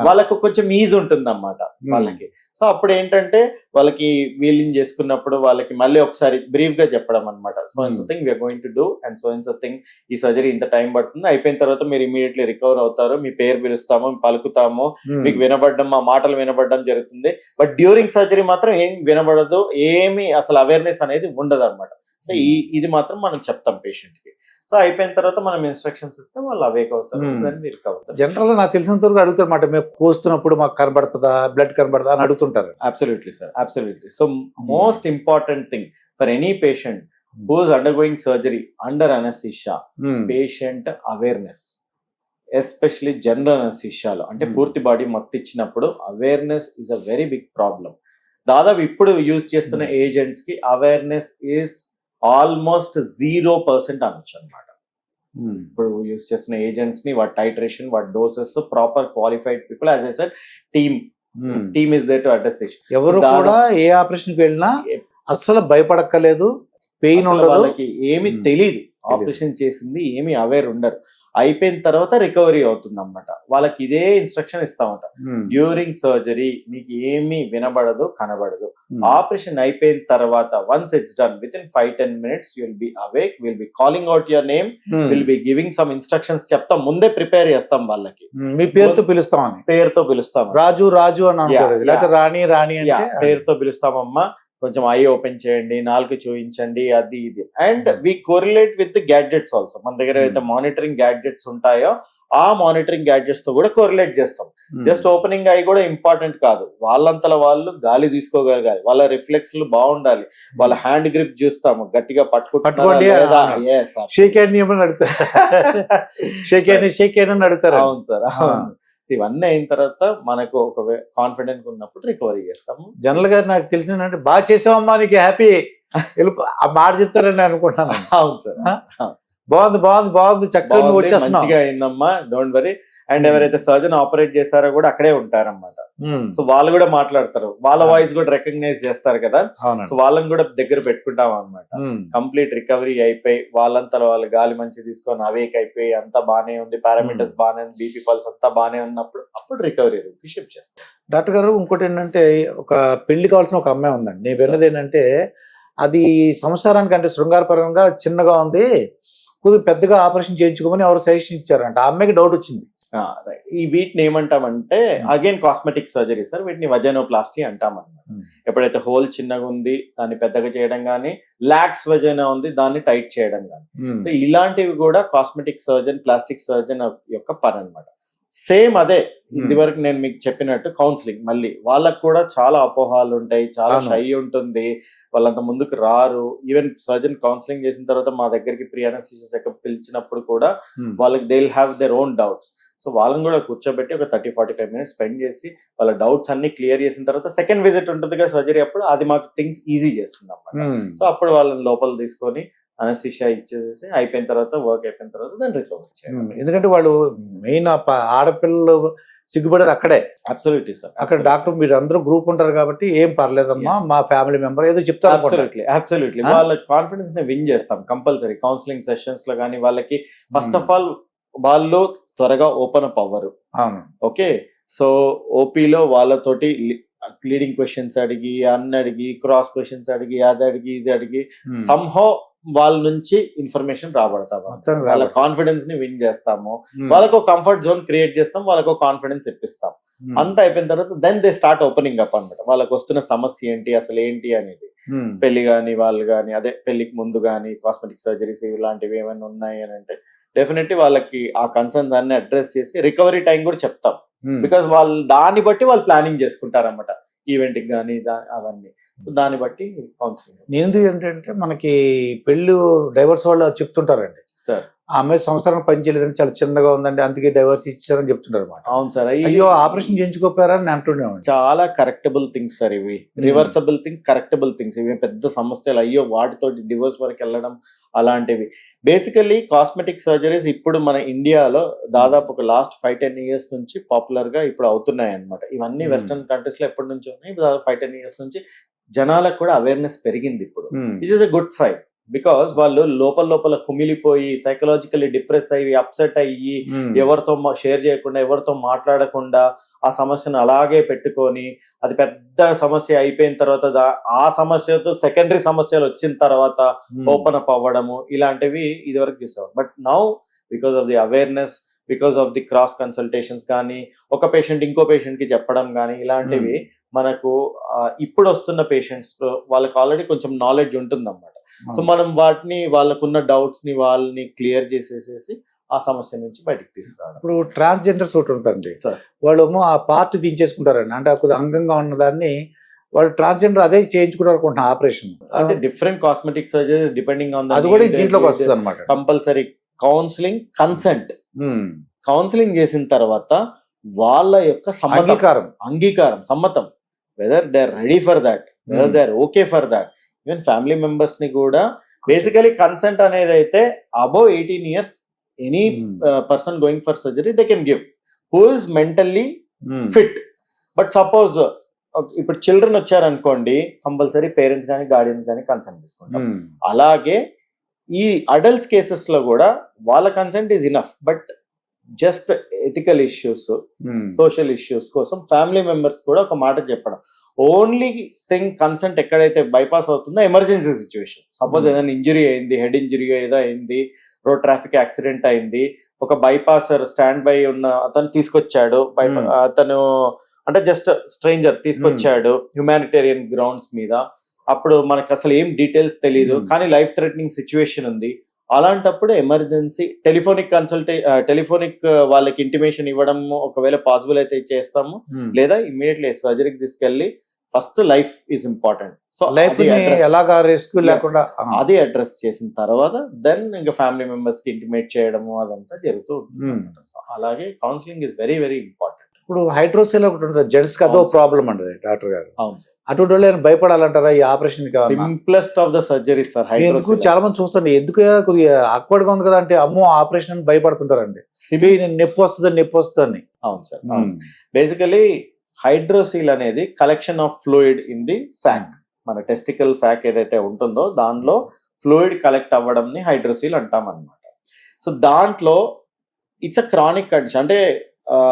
వాళ్ళకు కొంచెం ఈజ్ ఉంటుంది అన్నమాట వాళ్ళకి. సో అప్పుడు ఏంటంటే వాళ్ళకి వీలింగ్ చేసుకున్నప్పుడు వాళ్ళకి మళ్ళీ ఒకసారి బ్రీఫ్ గా చెప్పడం అనమాట, so and so thing we are going to do and so and so thing, ఈ సర్జరీ ఇంత టైం పడుతుంది, అయిపోయిన తర్వాత మీరు ఇమీడియట్లీ రికవర్ అవుతారు, మీ పేరు పిలుస్తాము, పలుకుతాము, మీకు వినబడడం, మా మాటలు వినబడడం జరుగుతుంది, బట్ డ్యూరింగ్ సర్జరీ మాత్రం ఏం వినబడదు, ఏమి అసలు అవేర్నెస్ అనేది ఉండదు అనమాట. సో ఇది మాత్రం మనం చెప్తాం పేషెంట్ కి. సో అయిపోయిన తర్వాత మనం ఇన్స్ట్రక్షన్స్ ఇస్తే వాళ్ళు అవేక్ అవుతారు, జనరల్ గా నాకు తెలిసినంత వరకు అడుగుతారు మాట, మేము కోస్తున్నప్పుడు మాకు కనబడుతుందా, బ్లడ్ కనబడుతుందా అని అడుగుతుంటారు. Absolutely sir, absolutely. So most important thing for any patient who is undergoing surgery under anaesthesia, patient awareness, especially general అనస్థీషియాలో, అంటే పూర్తి బాడీ మత్తు ఇచ్చినప్పుడు awareness is a very big problem. దాదాపు ఇప్పుడు యూజ్ చేస్తున్న ఏజెంట్స్ కి అవేర్నెస్ ఈస్ ఆల్మోస్ట్ 0% అనొచ్చు అనమాట. ఇప్పుడు యూజ్ చేస్తున్న ఏజెంట్స్ ని, వాటి టైట్రేషన్, వాటి doses, proper qualified people, as I said team is there to address this. ఎవరు కూడా ఏ ఆపరేషన్ కి వెళ్ళినా అస్సలు భయపడక్కలేదు, పెయిన్ అసలు ఉండదు. వాళ్ళకి ఏమి తెలియదు, ఆపరేషన్ చేసింది ఏమి అవేర్ ఉండరు. అయిపోయిన తర్వాత రికవరీ అవుతుంది అన్నమాట. వాళ్ళకి ఇదే ఇన్స్ట్రక్షన్ ఇస్తామంట, డ్యూరింగ్ సర్జరీ మీకు ఏమీ వినబడదు, కనబడదు. ఆపరేషన్ అయిపోయిన తర్వాత once it's done with in 5-10 minutes you will be awake, will be calling out your name, will be giving some instructions చెప్తాం, ముందే ప్రిపేర్ చేస్తాం వాళ్ళకి. మీ పేరుతో పిలుస్తామని, పేరుతో పిలుస్తాం, రాజు రాజు అని అనుకోలేదు, లేకపోతే రాణి రాణి అంటే పేరుతో పిలుస్తామమ్మా, కొంచెం ఐ ఓపెన్ చేయండి, నాలుగు చూపించండి, అది ఇది. And we correlate with gadgets also. మన దగ్గర అయితే మానిటరింగ్ గ్యాడ్జెట్స్ ఉంటాయో ఆ మానిటరింగ్ గ్యాడ్జెట్స్ తో కూడా కోరిలేట్ చేస్తాం. జస్ట్ ఓపెనింగ్ అయి కూడా ఇంపార్టెంట్ కాదు, వాళ్ళంతలో వాళ్ళు గాలి తీసుకోగలగాలి, వాళ్ళ రిఫ్లెక్స్లు బాగుండాలి, వాళ్ళ హ్యాండ్ గ్రిప్ చూస్తాము, గట్టిగా పట్టుకోండి షేక్ హ్యాండ్ అడుగుతారు, షేక్ హ్యాండ్ అడుగుతారు. అవును సార్, అవును. ఇవన్నీ అయిన తర్వాత మనకు ఒక కాన్ఫిడెంట్ ఉన్నప్పుడు రికవరీ చేస్తాము. జనరల్ గా నాకు తెలిసిందంటే బాగా చేసావమ్మా నీకు హ్యాపీ ఆ మాట చెప్తారని అనుకుంటాను. అవును సార్, బాగుంది బాగుంది బాగుంది, చక్కగా మంచిగా అయిందమ్మా, డోంట్ వరీ. అండ్ ఎవరైతే సర్జన్ ఆపరేట్ చేశారో కూడా అక్కడే ఉంటారన్నమాట. సో వాళ్ళు కూడా మాట్లాడతారు, వాళ్ళ వాయిస్ కూడా రికగ్నైజ్ చేస్తారు కదా, సో వాళ్ళని కూడా దగ్గర పెట్టుకుంటాం అన్నమాట. కంప్లీట్ రికవరీ అయిపోయి వాళ్ళంతా వాళ్ళు గాలి మంచి తీసుకొని అవేక్ అయిపోయి అంతా బానే ఉంది, పారామీటర్స్ బానే ఉంది, బీపీ పల్స్ అంతా బానే ఉన్నప్పుడు అప్పుడు రికవరీ రూమ్కి షిఫ్ట్ చేస్తాం. డాక్టర్ గారు ఇంకోటి ఏంటంటే, ఒక పెళ్లి కావాల్సిన ఒక అమ్మాయి ఉందండి. నేను విన్నది ఏంటంటే అది సంసారానికి అంటే శృంగారపరంగా చిన్నగా ఉంది, కొద్దిగా పెద్దగా ఆపరేషన్ చేయించుకోమని ఎవరు సజెషన్ ఇచ్చారంట. ఆ అమ్మాయికి డౌట్ వచ్చింది. ఈ వీటిని ఏమంటామంటే అగైన్ కాస్మెటిక్ సర్జరీ సార్, వీటిని వజైనోప్లాస్టీ అంటాం అన్నమాట. ఎప్పుడైతే హోల్ చిన్నగా ఉంది దాన్ని పెద్దగా చేయడం కానీ, లాక్స్ వజైనా ఉంది దాన్ని టైట్ చేయడం కానీ, సో ఇలాంటివి కూడా కాస్మెటిక్ సర్జన్, ప్లాస్టిక్ సర్జన్ యొక్క పని అనమాట. సేమ్ అదే ఇది వరకు నేను మీకు చెప్పినట్టు కౌన్సిలింగ్, మళ్ళీ వాళ్ళకు కూడా చాలా అపోహాలు ఉంటాయి, చాలా షై ఉంటుంది, వాళ్ళంత ముందుకు రారు. ఈవెన్ సర్జన్ కౌన్సిలింగ్ చేసిన తర్వాత మా దగ్గరికి ప్రీ అనస్థీషియా చెకప్ పిలిచినప్పుడు కూడా వాళ్ళకి they will have their own doubts. So వాళ్ళని కూడా కూర్చోబెట్టి ఒక 30-45 minutes స్పెండ్ చేసి వాళ్ళ డౌట్స్ అన్ని క్లియర్ చేసిన తర్వాత సెకండ్ విజిట్ ఉంటుంది కదా సర్జరీ అప్పుడు, అది మాకు థింగ్స్ ఈజీ చేస్తుంది అన్నమాట. సో అప్పుడు వాళ్ళని లోపల తీసుకొని అనస్థీషియా ఇచ్చేసి అయిపోయిన తర్వాత, వర్క్ అయిపోయిన తర్వాత దాన్ని రికవర్ చేయాలి. ఎందుకంటే వాళ్ళు మెయిన్ ఆడపిల్లలు సిగ్గుపడేది అక్కడే. అబ్సల్యూట్లీ సార్, అక్కడ డాక్టర్ మీరు అందరూ గ్రూప్ ఉంటారు కాబట్టి ఏం పర్లేదమ్మా, మా ఫ్యామిలీ మెంబర్ ఏదో చెప్తారు. అబ్సల్యూట్లీ వాళ్ళ కాన్ఫిడెన్స్ ని విన్ చేస్తాం కంపల్సరీ కౌన్సిలింగ్ సెషన్స్ లో కానీ. వాళ్ళకి ఫస్ట్ ఆఫ్ ఆల్ వాళ్ళు త్వరగా ఓపెన్ అప్ అవ్వరు. ఓకే, సో ఓపీలో వాళ్ళతోటి లీడింగ్ క్వశ్చన్స్ అడిగి, అడిగి, క్రాస్ క్వశ్చన్స్ అడిగి, అది అడిగి, ఇది అడిగి, సంహౌ వాళ్ళ నుంచి ఇన్ఫర్మేషన్ రాబడతాము, వాళ్ళ కాన్ఫిడెన్స్ ని విన్ చేస్తాము, వాళ్ళకు కంఫర్ట్ జోన్ క్రియేట్ చేస్తాం, వాళ్ళకు కాన్ఫిడెన్స్ ఇప్పిస్తాం. అంతా అయిపోయిన తర్వాత then they start opening up అనమాట. వాళ్ళకి వస్తున్న సమస్య ఏంటి, అసలు ఏంటి అనేది, పెళ్లి గాని, వాళ్ళు గాని, అదే పెళ్లికి ముందు గాని కాస్మెటిక్ సర్జరీస్ ఇలాంటివి ఏమైనా ఉన్నాయి అని అంటే డెఫినెట్లీ వాళ్ళకి ఆ కన్సర్న్ దాన్ని అడ్రస్ చేసి రికవరీ టైం కూడా చెప్తాం. బికాస్ వాళ్ళు దాన్ని బట్టి వాళ్ళు ప్లానింగ్ చేసుకుంటారన్నమాట, ఈవెంట్ కి కానీ అవన్నీ. దాన్ని బట్టి కౌన్సిలింగ్. నేను ఏంటంటే మనకి పెళ్ళి డైవర్స్ వాళ్ళు చెప్తుంటారండి సార్, ఆ అమ్మాయి సంవత్సరం పని చేయలేదని చాలా చిన్నగా ఉందండి అందుకే డైవర్స్ ఇచ్చారని చెప్తుంటారు అనమాట. అవును సార్, అయ్యో ఆపరేషన్ చేయించుకోపోయారా అని అంటుండేవాడు. చాలా కరెక్టబుల్ థింగ్స్ సార్ ఇవి, రివర్సబుల్ థింగ్, కరెక్టబుల్ థింగ్స్. ఇవి పెద్ద సమస్యలు, అయ్యో వాటితోటి డివోర్స్ వరకు వెళ్ళడం అలాంటివి. బేసికల్లీ కాస్మెటిక్ సర్జరీస్ ఇప్పుడు మన ఇండియాలో దాదాపు ఒక లాస్ట్ 5-10 years నుంచి పాపులర్ గా ఇప్పుడు అవుతున్నాయి అనమాట. ఇవన్నీ వెస్టర్న్ కంట్రీస్ లో ఎప్పటి నుంచి ఉన్నాయి, దాదాపు 5-10 years నుంచి జనాలకు కూడా అవేర్నెస్ పెరిగింది ఇప్పుడు. It is a good sign. Because వాళ్ళు లోపల కుమిలిపోయి సైకలాజికల్లీ డిప్రెస్ అయ్యి, అప్సెట్ అయ్యి, ఎవరితో షేర్ చేయకుండా, ఎవరితో మాట్లాడకుండా ఆ సమస్యను అలాగే పెట్టుకొని, అది పెద్ద సమస్య అయిపోయిన తర్వాత ఆ సమస్యతో సెకండరీ సమస్యలు వచ్చిన తర్వాత ఓపెన్ అప్ అవ్వడము, ఇలాంటివి ఇదివరకు చూసేవారు. But now because of the awareness, because of the cross consultations కానీ, ఒక పేషెంట్ ఇంకో పేషెంట్ కి చెప్పడం కానీ, ఇలాంటివి మనకు ఇప్పుడు వస్తున్న పేషెంట్స్ వాళ్ళకి ఆల్రెడీ కొంచెం నాలెడ్జ్ ఉంటుందన్నమాట. సో మనం వాటిని, వాళ్ళకున్న డౌట్స్ ని వాళ్ళని క్లియర్ చేసేసేసి ఆ సమస్య నుంచి బయటకు తీసుకురావాలి. ఇప్పుడు ట్రాన్స్జెండర్స్ ఒకటి ఉంటుందండి, వాళ్ళు ఆ పార్ట్ తీసేసుకుంటారండి, అంటే కొద్దిగా అంగంగా ఉన్నదాన్ని వాళ్ళు ట్రాన్స్జెండర్ అదే చేయించుకుంటారు అనుకుంటున్నా ఆపరేషన్. అంటే different cosmetic surgeries depending on అది కూడా దీంట్లోకి వస్తుంది అనమాట. కంపల్సరీ కౌన్సిలింగ్, కన్సెంట్, కౌన్సిలింగ్ చేసిన తర్వాత వాళ్ళ యొక్క అంగీకారం, సమ్మతం, whether they are ready for that, whether they are okay for that. Even family members ని కూడా బేసికలీ కన్సెంట్ అనేది అయితే above 18 years any person going for surgery they can give, who is mentally fit. But suppose ఇప్పుడు children వచ్చారనుకోండి, compulsory parents కానీ guardians కానీ consent తీసుకుంటాం. Um, అలాగే ఈ అడల్ట్స్ కేసెస్ లో కూడా వాళ్ళ consent is enough, but just ethical issues, um, social issues కోసం ఫ్యామిలీ మెంబర్స్ కూడా ఒక మాట చెప్పడం. ఓన్లీ థింగ్ కన్సెంట్ ఎక్కడైతే బైపాస్ అవుతుందో ఎమర్జెన్సీ సిచ్యువేషన్, సపోజ్ ఏదైనా ఇంజరీ అయింది, హెడ్ ఇంజరీ ఏదో అయింది, రోడ్ ట్రాఫిక్ యాక్సిడెంట్ అయింది, ఒక బైపాసర్ స్టాండ్ బై ఉన్న అతను తీసుకొచ్చాడు, అతను అంటే జస్ట్ స్ట్రేంజర్ తీసుకొచ్చాడు హ్యుమానిటేరియన్ గ్రౌండ్స్ మీద, అప్పుడు మనకు అసలు ఏం డీటెయిల్స్ తెలియదు కానీ లైఫ్ థ్రెటనింగ్ సిచ్యువేషన్ ఉంది. అలాంటప్పుడు ఎమర్జెన్సీ టెలిఫోనిక్ వాళ్ళకి ఇంటిమేషన్ ఇవ్వడం ఒకవేళ పాసిబుల్ అయితే చేస్తాము, లేదా ఇమ్మీడియట్లీ సర్జరీకి తీసుకెళ్లి first life is important. So life ఎలాగా రెస్క్యూ లేకుండా అది అడ్రస్ చేసిన తర్వాత దెన్ ఇంకా ఫ్యామిలీ మెంబర్స్ కి ఇంటిమేట్ చేయడము అదంతా జరుగుతూ ఉంటుంది. అలాగే counselling is very very important. ఇప్పుడు హైడ్రోసిల్ ఒకటి ఉంటుంది, జెంట్స్ కి అదో ప్రాబ్లం అండి డాక్టర్ గారు. అవును సార్. అటువంటి వాళ్ళు భయపడాలంటారా ఈ operation? Simplest of the surgeries sir. ఎందుకు చాలా మంది చూస్తాను, ఎందుకు కొద్దిగా ఆక్వర్డ్ గా ఉంది కదా అంటే అమ్మో ఆపరేషన్ భయపడుతుంటారండి, నొప్పి వస్తుంది. అవును సార్. బేసికలీ హైడ్రోసీల్ అనేది collection of fluid in the sac. మన టెస్టికల్ సాక్ ఏదైతే ఉంటుందో దానిలో ఫ్లూయిడ్ కలెక్ట్ అవ్వడం ని హైడ్రోసీల్ అంటాం అనమాట. సో దాంట్లో ఇట్స్ అ క్రానిక్ కండిషన్, అంటే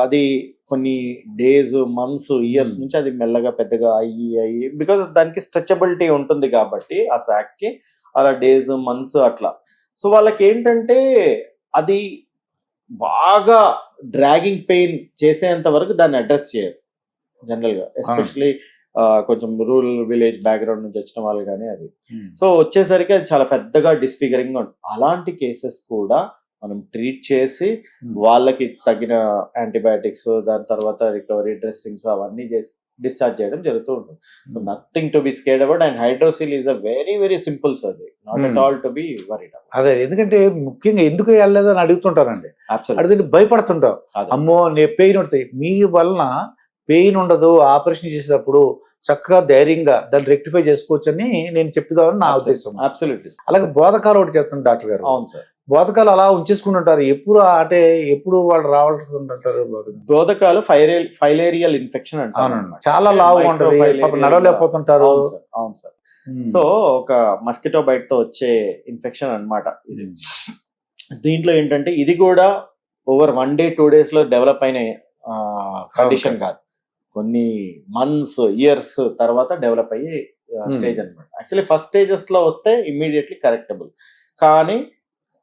అది కొన్ని డేస్, మంత్స్, ఇయర్స్ నుంచి అది మెల్లగా పెద్దగా అయ్యి బికాస్ దానికి స్ట్రెచబిలిటీ ఉంటుంది కాబట్టి ఆ సాక్ కి అలా డేస్, మంత్స్ అట్లా. సో వాళ్ళకి ఏంటంటే అది బాగా డ్రాగింగ్ పెయిన్ చేసేంత వరకు దాన్ని అడ్రస్ చేయరు జనరల్ గా, ఎస్పెషలీ కొంచెం రూరల్ విలేజ్ బ్యాక్గ్రౌండ్ నుంచి వచ్చిన వాళ్ళు కానీ అది. సో వచ్చేసరికి అది చాలా పెద్దగా డిస్ఫిగరింగ్ గా ఉంటుంది. అలాంటి కేసెస్ కూడా మనం ట్రీట్ చేసి వాళ్ళకి తగిన యాంటీబయాటిక్స్, దాని తర్వాత రికవరీ డ్రెస్సింగ్స్ అవన్నీ చేసి డిశ్చార్జ్ చేయడం జరుగుతూ ఉంటుంది. So nothing to be scared about, and hydrocele is a very very simple surgery, not at all to be worried. అదే, ఎందుకంటే ముఖ్యంగా ఎందుకు వెళ్ళలేదు అని అడుగుతుంటారండి, అడిగితే భయపడుతుంటాం, అమ్మో పెయిన్ ఉంటుంది. మీ వలన పెయిన్ ఉండదు, ఆపరేషన్ చేసేటప్పుడు చక్కగా ధైర్యంగా దాన్ని రెక్టిఫై చేసుకోవచ్చు అని నేను చెప్తామని నా ఉద్దేశం. అబ్సల్యూట్లీ. అలాగే బోధకాలు ఒకటి చెప్తుంది డాక్టర్ గారు. అవును సార్. బోధకాలు అలా ఉంచేసుకుంటుంటారు, ఎప్పుడు వాళ్ళు రావాల్సి ఉంటారు. బోధకాలు ఫైలేరియల్ ఇన్ఫెక్షన్ అంటారు, చాలా లావుగా ఉంటుంది, నడవలేకపోతుంటారు. అవును సార్. సో ఒక మస్కిటో బైట్ తో వచ్చే ఇన్ఫెక్షన్ అన్నమాట ఇది. దీంట్లో ఏంటంటే ఇది కూడా ఓవర్ 1 day 2 days లో డెవలప్ అయిన కండిషన్ కాదు, కొన్ని మంత్స్, ఇయర్స్ తర్వాత డెవలప్ అయ్యే స్టేజ్ అనమాట. యాక్చువల్లీ ఫస్ట్ స్టేజెస్ లో వస్తే ఇమ్మీడియట్లీ కరెక్టబుల్, కానీ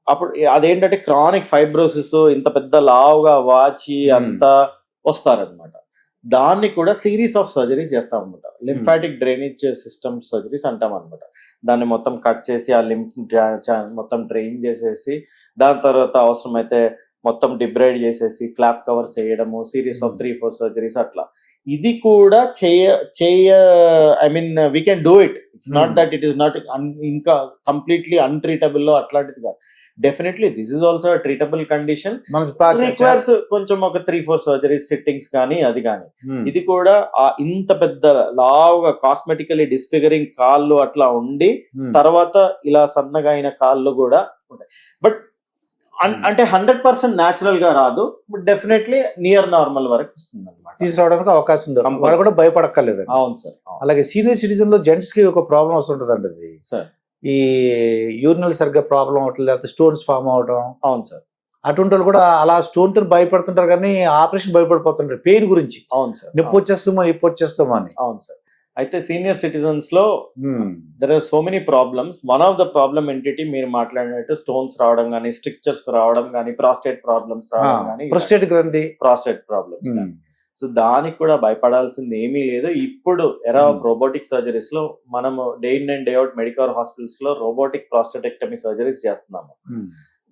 అప్పుడు అదేంటంటే క్రానిక్ ఫైబ్రోసిస్, ఇంత పెద్ద లావుగా వాచి అంతా వస్తారనమాట. దాన్ని కూడా సిరీస్ ఆఫ్ సర్జరీస్ చేస్తాం అనమాట. లింఫాటిక్ డ్రైనేజ్ సిస్టమ్ సర్జరీస్ అంటాం అనమాట. దాన్ని మొత్తం కట్ చేసి ఆ లింఫ్ మొత్తం డ్రైన్ చేసేసి, దాని తర్వాత అవసరమైతే మొత్తం డిబ్రైడ్ చేసేసి ఫ్లాప్ కవర్ చేయడము, సిరీస్ ఆఫ్ 3-4 సర్జరీస్ అట్లా. ఇది కూడా I mean we can do it. It's not that it is not ఇంకా కంప్లీట్లీ అన్ట్రీటబుల్ లో అట్లాంటిది కాదు. Definitely this is also treatable condition, requires కొంచెం ఒక 3-4 సర్జరీస్, సిట్టింగ్స్ కానీ అది కానీ. ఇది కూడా ఇంత పెద్ద లావుగా కాస్మెటికలీ డిస్ఫిగరింగ్ కాళ్ళు అట్లా ఉండి తర్వాత ఇలా సన్నగా అయిన కాళ్ళు కూడా ఉంటాయి. బట్ అంటే 100% న్యాచురల్ గా రాదు, బట్ డెఫినెట్లీ నియర్ నార్మల్ వరకు వస్తుంది అనమాట, తీసుకురావడానికి అవకాశం ఉంది. వాళ్ళు కూడా భయపడక్కర్లేదు. అవును సార్. అలాగే సీనియర్ సిటిజన్ లో జెంట్స్ కి ఒక ప్రాబ్లం వస్తుంటదండి, అది సార్ ఈ యూరినల్ సరిగ్గా ప్రాబ్లం అవట్లేదు, లేకపోతే స్టోన్స్ ఫామ్ అవడం. అవును సార్. అటువంటి వాళ్ళు కూడా అలా స్టోన్ తో భయపడుతుంటారు కానీ ఆపరేషన్ భయపడిపోతుంటారు పెయిన్ గురించి. అవును సార్. నొప్పి వచ్చేస్తామో అని. అవును సార్. అయితే సీనియర్ సిటిజన్స్ లో there are so many problems. One of the problem entity మీరు మాట్లాడినట్టు స్టోన్స్ రావడం కానీ, స్ట్రిక్చర్స్ రావడం కానీ, ప్రాస్టేట్ ప్రాబ్లమ్స్ రావడం కానీ, ప్రాస్టేట్ ప్రాబ్లమ్స్. సో దానికి కూడా భయపడాల్సింది ఏమీ లేదు. ఇప్పుడు ఎరా ఆఫ్ రోబోటిక్ సర్జరీస్ లో మనము day in and day out medical hospitals లో రోబోటిక్ ప్రాస్టేటెక్టమీ సర్జరీస్ చేస్తున్నాము.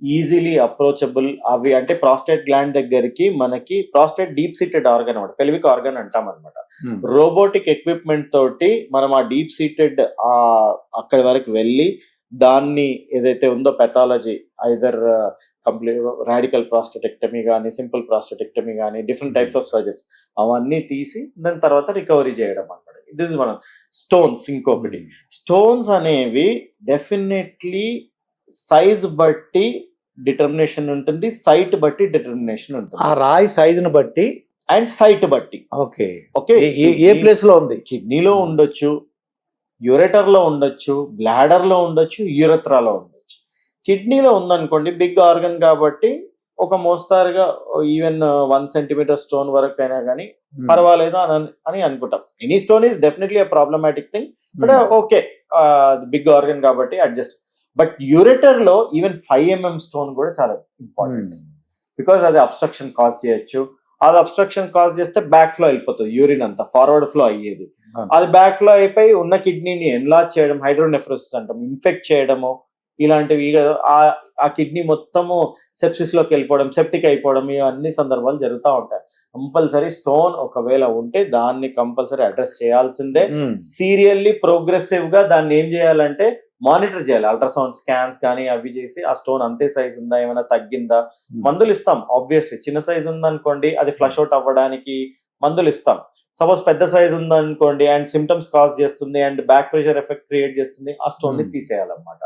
Easily approachable. అవి అంటే ప్రాస్టేట్ గ్లాండ్ దగ్గరికి మనకి ప్రాస్టేట్ డీప్ సీటెడ్ ఆర్గన్ అనమాట, పెల్విక్ ఆర్గన్ అంటాం అనమాట. రోబోటిక్ ఎక్విప్మెంట్ తోటి మనం ఆ డీప్ సీటెడ్ అక్కడి వరకు వెళ్ళి దాన్ని ఏదైతే ఉందో పెథాలజీ, ఐదర్ కంప్లీట్ రాడికల్ ప్రాస్టేటెక్టమీ కానీ, సింపుల్ ప్రాస్టేటెక్టమీ కానీ, డిఫరెంట్ టైప్స్ ఆఫ్ సర్జరీస్ అవన్నీ తీసి దాని తర్వాత రికవరీ చేయడం అనమాట. This is one. స్టోన్స్ ఇంకొకటి. స్టోన్స్ అనేవి డెఫినెట్లీ సైజ్ బట్టి డిటర్మినేషన్ ఉంటుంది, సైట్ బట్టి డిటర్మినేషన్ ఉంటుంది. ఆ రాయి సైజును బట్టి అండ్ సైట్ బట్టి. ఓకే. ఓకే, ఏ ప్లేస్ లో ఉంది? కిడ్నీలో ఉండొచ్చు, యూరెటర్ లో ఉండొచ్చు, బ్లాడర్ లో ఉండొచ్చు, యూరెత్రాలో ఉండొచ్చు. కిడ్నీలో ఉందనుకోండి, బిగ్ ఆర్గన్ కాబట్టి ఒక మోస్తారుగా ఈవెన్ 1 సెంటీమీటర్ స్టోన్ వరకు అయినా కానీ పర్వాలేదు అని అనుకుంటాం. Any stone is definitely a problematic thing, but okay, big organ కాబట్టి అడ్జస్ట్. బట్ యూరెటర్ లో ఈవెన్ 5 mm స్టోన్ కూడా చాలా ఇంపార్టెంట్, బికాస్ అది అబ్స్ట్రక్షన్ కాజ్ చేయొచ్చు. అది అబ్స్ట్రక్షన్ కాజ్ చేస్తే బ్యాక్ ఫ్లో వెళ్ళిపోతుంది, యూరిన్ అంతా ఫార్వర్డ్ ఫ్లో అయ్యేది. అది బ్యాక్ ఫ్లో అయిపోయి ఉన్న కిడ్నీని ఎన్లార్జ్ చేయడం, హైడ్రోనెఫ్రోసిస్ అంటాం, ఇన్ఫెక్ట్ చేయడము, ఇలాంటివి ఆ కిడ్నీ మొత్తము సెప్సిస్ లోకి వెళ్ళిపోవడం, సెప్టిక్ అయిపోవడం, ఇవన్నీ సందర్భాలు జరుగుతూ ఉంటాయి. కంపల్సరీ స్టోన్ ఒకవేళ ఉంటే దాన్ని కంపల్సరీ అడ్రస్ చేయాల్సిందే. సీరియల్లీ ప్రోగ్రెసివ్ గా దాన్ని ఏం చేయాలంటే మానిటర్ చేయాలి, అల్ట్రాసౌండ్ స్కాన్స్ కానీ అవి చేసి ఆ స్టోన్ అంతే సైజ్ ఉందా, ఏమైనా తగ్గిందా, మందులు ఇస్తాం. ఆబ్వియస్లీ చిన్న సైజ్ ఉందనుకోండి అది ఫ్లష్ అవుట్ అవ్వడానికి మందులు ఇస్తాం. సపోజ్ పెద్ద సైజ్ ఉందనుకోండి అండ్ సిమ్టమ్స్ కాజ్ చేస్తుంది and back pressure effect create చేస్తుంది, ఆ స్టోన్ ని తీసేయాలన్నమాట.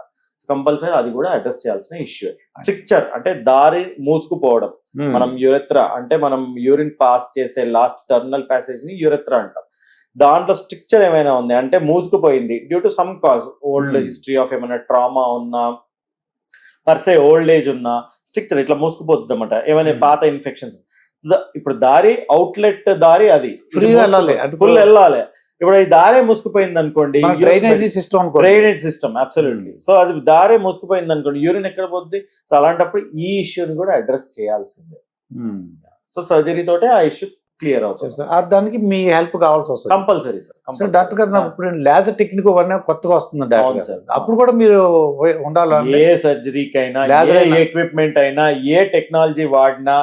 కంపల్సరీ అది కూడా అడ్రస్ చేయాల్సిన ఇష్యూ. స్ట్రిక్చర్ అంటే దారి మూసుకుపోవడం, మనం యూరెత్రా అంటే మనం యూరిన్ పాస్ చేసే లాస్ట్ టర్మినల్ ప్యాసేజ్ ని యూరెత్రా అంటాం. దాంట్లో స్ట్రిక్చర్ ఏమైనా ఉంది అంటే మూసుకుపోయింది due to some cause, old history of ఏమైనా ట్రామా ఉన్నా, పర్సే ఓల్డ్ ఏజ్ ఉన్నా, స్ట్రిక్చర్ ఇట్లా మూసుకుపోతుంది అన్నమాట. ఏమైనా పాత ఇన్ఫెక్షన్స్, ఇప్పుడు దారి అవుట్లెట్ దారి అది ఫుల్ వెళ్ళాలి. ఇప్పుడు ఈ దారే మూసుకుపోయింది అనుకోండి, డ్రైనేజ్ సిస్టమ్ అబ్సల్యూట్లీ. సో అది దారే మూసుకుపోయింది అనుకోండి, యూరిన్ ఎక్కడ పోతుంది. సో అలాంటప్పుడు ఈ ఇష్యూని కూడా అడ్రస్ చేయాల్సిందే. సో సర్జరీ తోటే ఆ ఇష్యూ క్లియర్ అవుతుంది. దానికి మీ హెల్ప్ కావాల్సి వస్తుంది కంపల్సరీ సార్. డాక్టర్ గారు, నాకు ఇప్పుడు లేజర్ టెక్నిక్ కొత్తగా వస్తుంది డాక్టర్ గారు, అప్పుడు కూడా మీరు ఉండాలి. ఏ సర్జరీకైనా, ఏ ఎక్విప్మెంట్ అయినా, ఏ టెక్నాలజీ వాడినా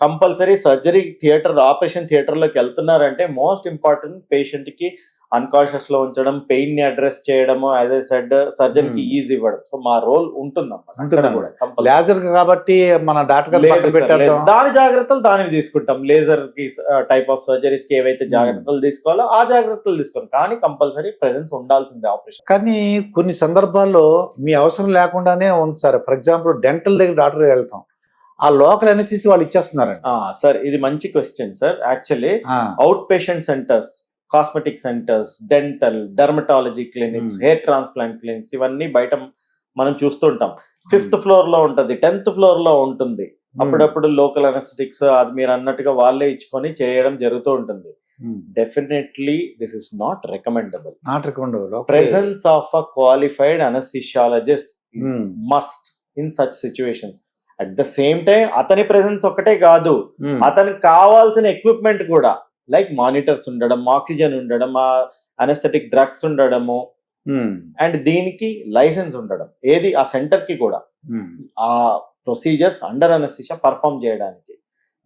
compulsory surgery theatre, operation theatre లోకి వెళ్తున్నారంటే మోస్ట్ ఇంపార్టెంట్ పేషెంట్ కి అన్కాన్షియస్ లో ఉంచడం, పెయిన్ ని అడ్రస్ చేయడము, యాజ్ ఐ సెడ్ సర్జన్ కి ఈజీ ఇవ్వడం. సో మా రోల్ ఉంటుందన్నమాట. లేజర్ కాబట్టి మన డాక్టర్ గారు దాని జాగ్రత్తలు దానికి తీసుకుంటాం. లేజర్ కి టైప్ ఆఫ్ సర్జరీస్ కి ఏవైతే జాగ్రత్తలు తీసుకోవాలో ఆ జాగ్రత్తలు తీసుకోవాలి, కానీ కంపల్సరీ ప్రెజెన్స్ ఉండాల్సిందే ఆపరేషన్. కానీ కొన్ని సందర్భాల్లో మీ అవసరం లేకుండానే ఉంది సార్. ఫర్ ఎగ్జాంపుల్ డెంటల్ దగ్గర డాక్టర్ వెళ్తాం, ఆ లోకల్ ఎనస్థీసియా వాళ్ళు ఇచ్చేస్తున్నారండి. సార్ ఇది మంచి question sir. Actually out patient centres, cosmetic centres, dental, dermatology clinics, hair transplant clinics, ఇవన్నీ బయట మనం చూస్తుంటాం. 5th ఫ్లోర్ లో ఉంటుంది, 10th ఫ్లోర్ లో ఉంటుంది. అప్పుడప్పుడు లోకల్ అనస్థెటిక్స్ అది మీరు అన్నట్టుగా వాళ్ళే ఇచ్చుకొని చేయడం జరుగుతూ ఉంటుంది. Definitely this is not recommendable. Presence of a qualified anaesthesiologist is must in such situations. At the same time అతని ప్రెసెన్స్ ఒక్కటే కాదు, అతనికి కావాల్సిన ఎక్విప్మెంట్ కూడా, లైక్ మానిటర్స్ ఉండడం, ఆక్సిజన్ ఉండడం, అనస్థెటిక్ డ్రగ్స్ ఉండడము, అండ్ దీనికి లైసెన్స్ ఉండడం, ఏది ఆ సెంటర్ కి కూడా ఆ ప్రొసీజర్స్ అండర్ అనస్థిషియా పర్ఫామ్ చేయడానికి.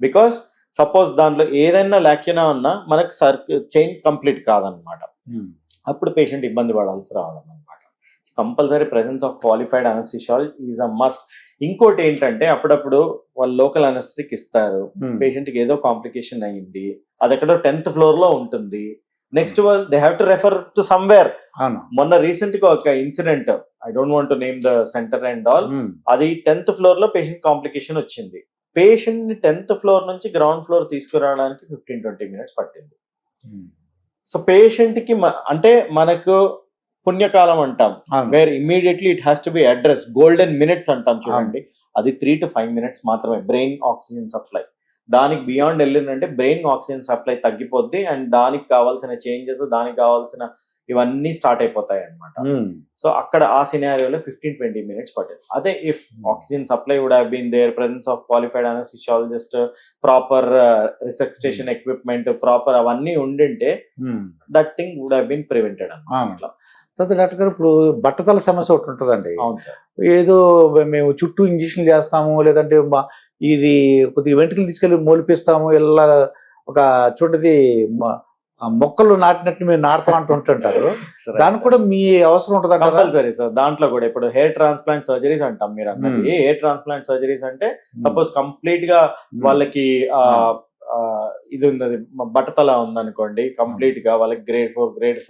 బికాస్ సపోజ్ దాంట్లో ఏదైనా లాక్యునా ఉన్నా మనకు చైన్ కంప్లీట్ కాదనమాట, అప్పుడు పేషెంట్ ఇబ్బంది పడాల్సి రావడం అనమాట. Compulsory presence of qualified anaesthesiologist is a must. ఇంకోటి ఏంటంటే అప్పుడప్పుడు వాళ్ళు లోకల్ అనస్థెటిక్ ఇస్తారు, పేషెంట్ కి ఏదో కాంప్లికేషన్ అయ్యింది, అది ఎక్కడో 10th ఫ్లోర్ లో ఉంటుంది, next they have to refer to somewhere. మొన్న రీసెంట్ గా ఒక incident, I don't want to name the centre and all, అది 10th ఫ్లోర్ లో పేషెంట్ కాంప్లికేషన్ వచ్చింది. పేషెంట్ ని 10th ఫ్లోర్ నుంచి గ్రౌండ్ ఫ్లోర్ తీసుకురావడానికి 15-20 minutes పట్టింది. సో పేషెంట్ కి అంటే మనకు పుణ్యకాలం అంటాం, where immediately it has to be address, golden minutes అంటాం చూడండి, అది 3 to 5 minutes మాత్రమే బ్రెయిన్ ఆక్సిజన్ సప్లై. దానికి బియాండ్ వెళ్ళిందంటే బ్రెయిన్ ఆక్సిజన్ సప్లై తగ్గిపోద్ది అండ్ దానికి కావాల్సిన చేంజెస్, దానికి కావాల్సిన ఇవన్నీ స్టార్ట్ అయిపోతాయి అనమాట. సో అక్కడ ఆ సినారియోలో 15-20 minutes పట్టింది. అదే if oxygen supply would have been there, presence of qualified anaesthesiologist, proper resuscitation equipment, proper అవన్నీ ఉండింటే that thing would have been prevented అన్నమాట. డాక్టర్ గారు, ఇప్పుడు బట్టతల సమస్య ఒకటి ఉంటుందండి. ఏదో మేము చుట్టూ ఇంజక్షన్ చేస్తాము, లేదంటే ఇది కొద్దిగా వెంట్రుకలు తీసుకెళ్ళి మోలిపిస్తాము, ఇలా ఒక చూడది మొక్కలు నాటినట్టు మీరు నాటుతాం అంటుంటారు. దానికి కూడా మీ అవసరం ఉంటుంది కంపల్సరీ సార్. దాంట్లో కూడా ఇప్పుడు హెయిర్ ట్రాన్స్ప్లాంట్ సర్జరీస్ అంటాం మీరు అన్నది. హెయిర్ ట్రాన్స్ప్లాంట్ సర్జరీస్ అంటే సపోజ్ కంప్లీట్ గా వాళ్ళకి ఇది ఉంది, బట్టతల ఉందనుకోండి, కంప్లీట్ గా వాళ్ళకి గ్రేడ్ 4, గ్రేడ్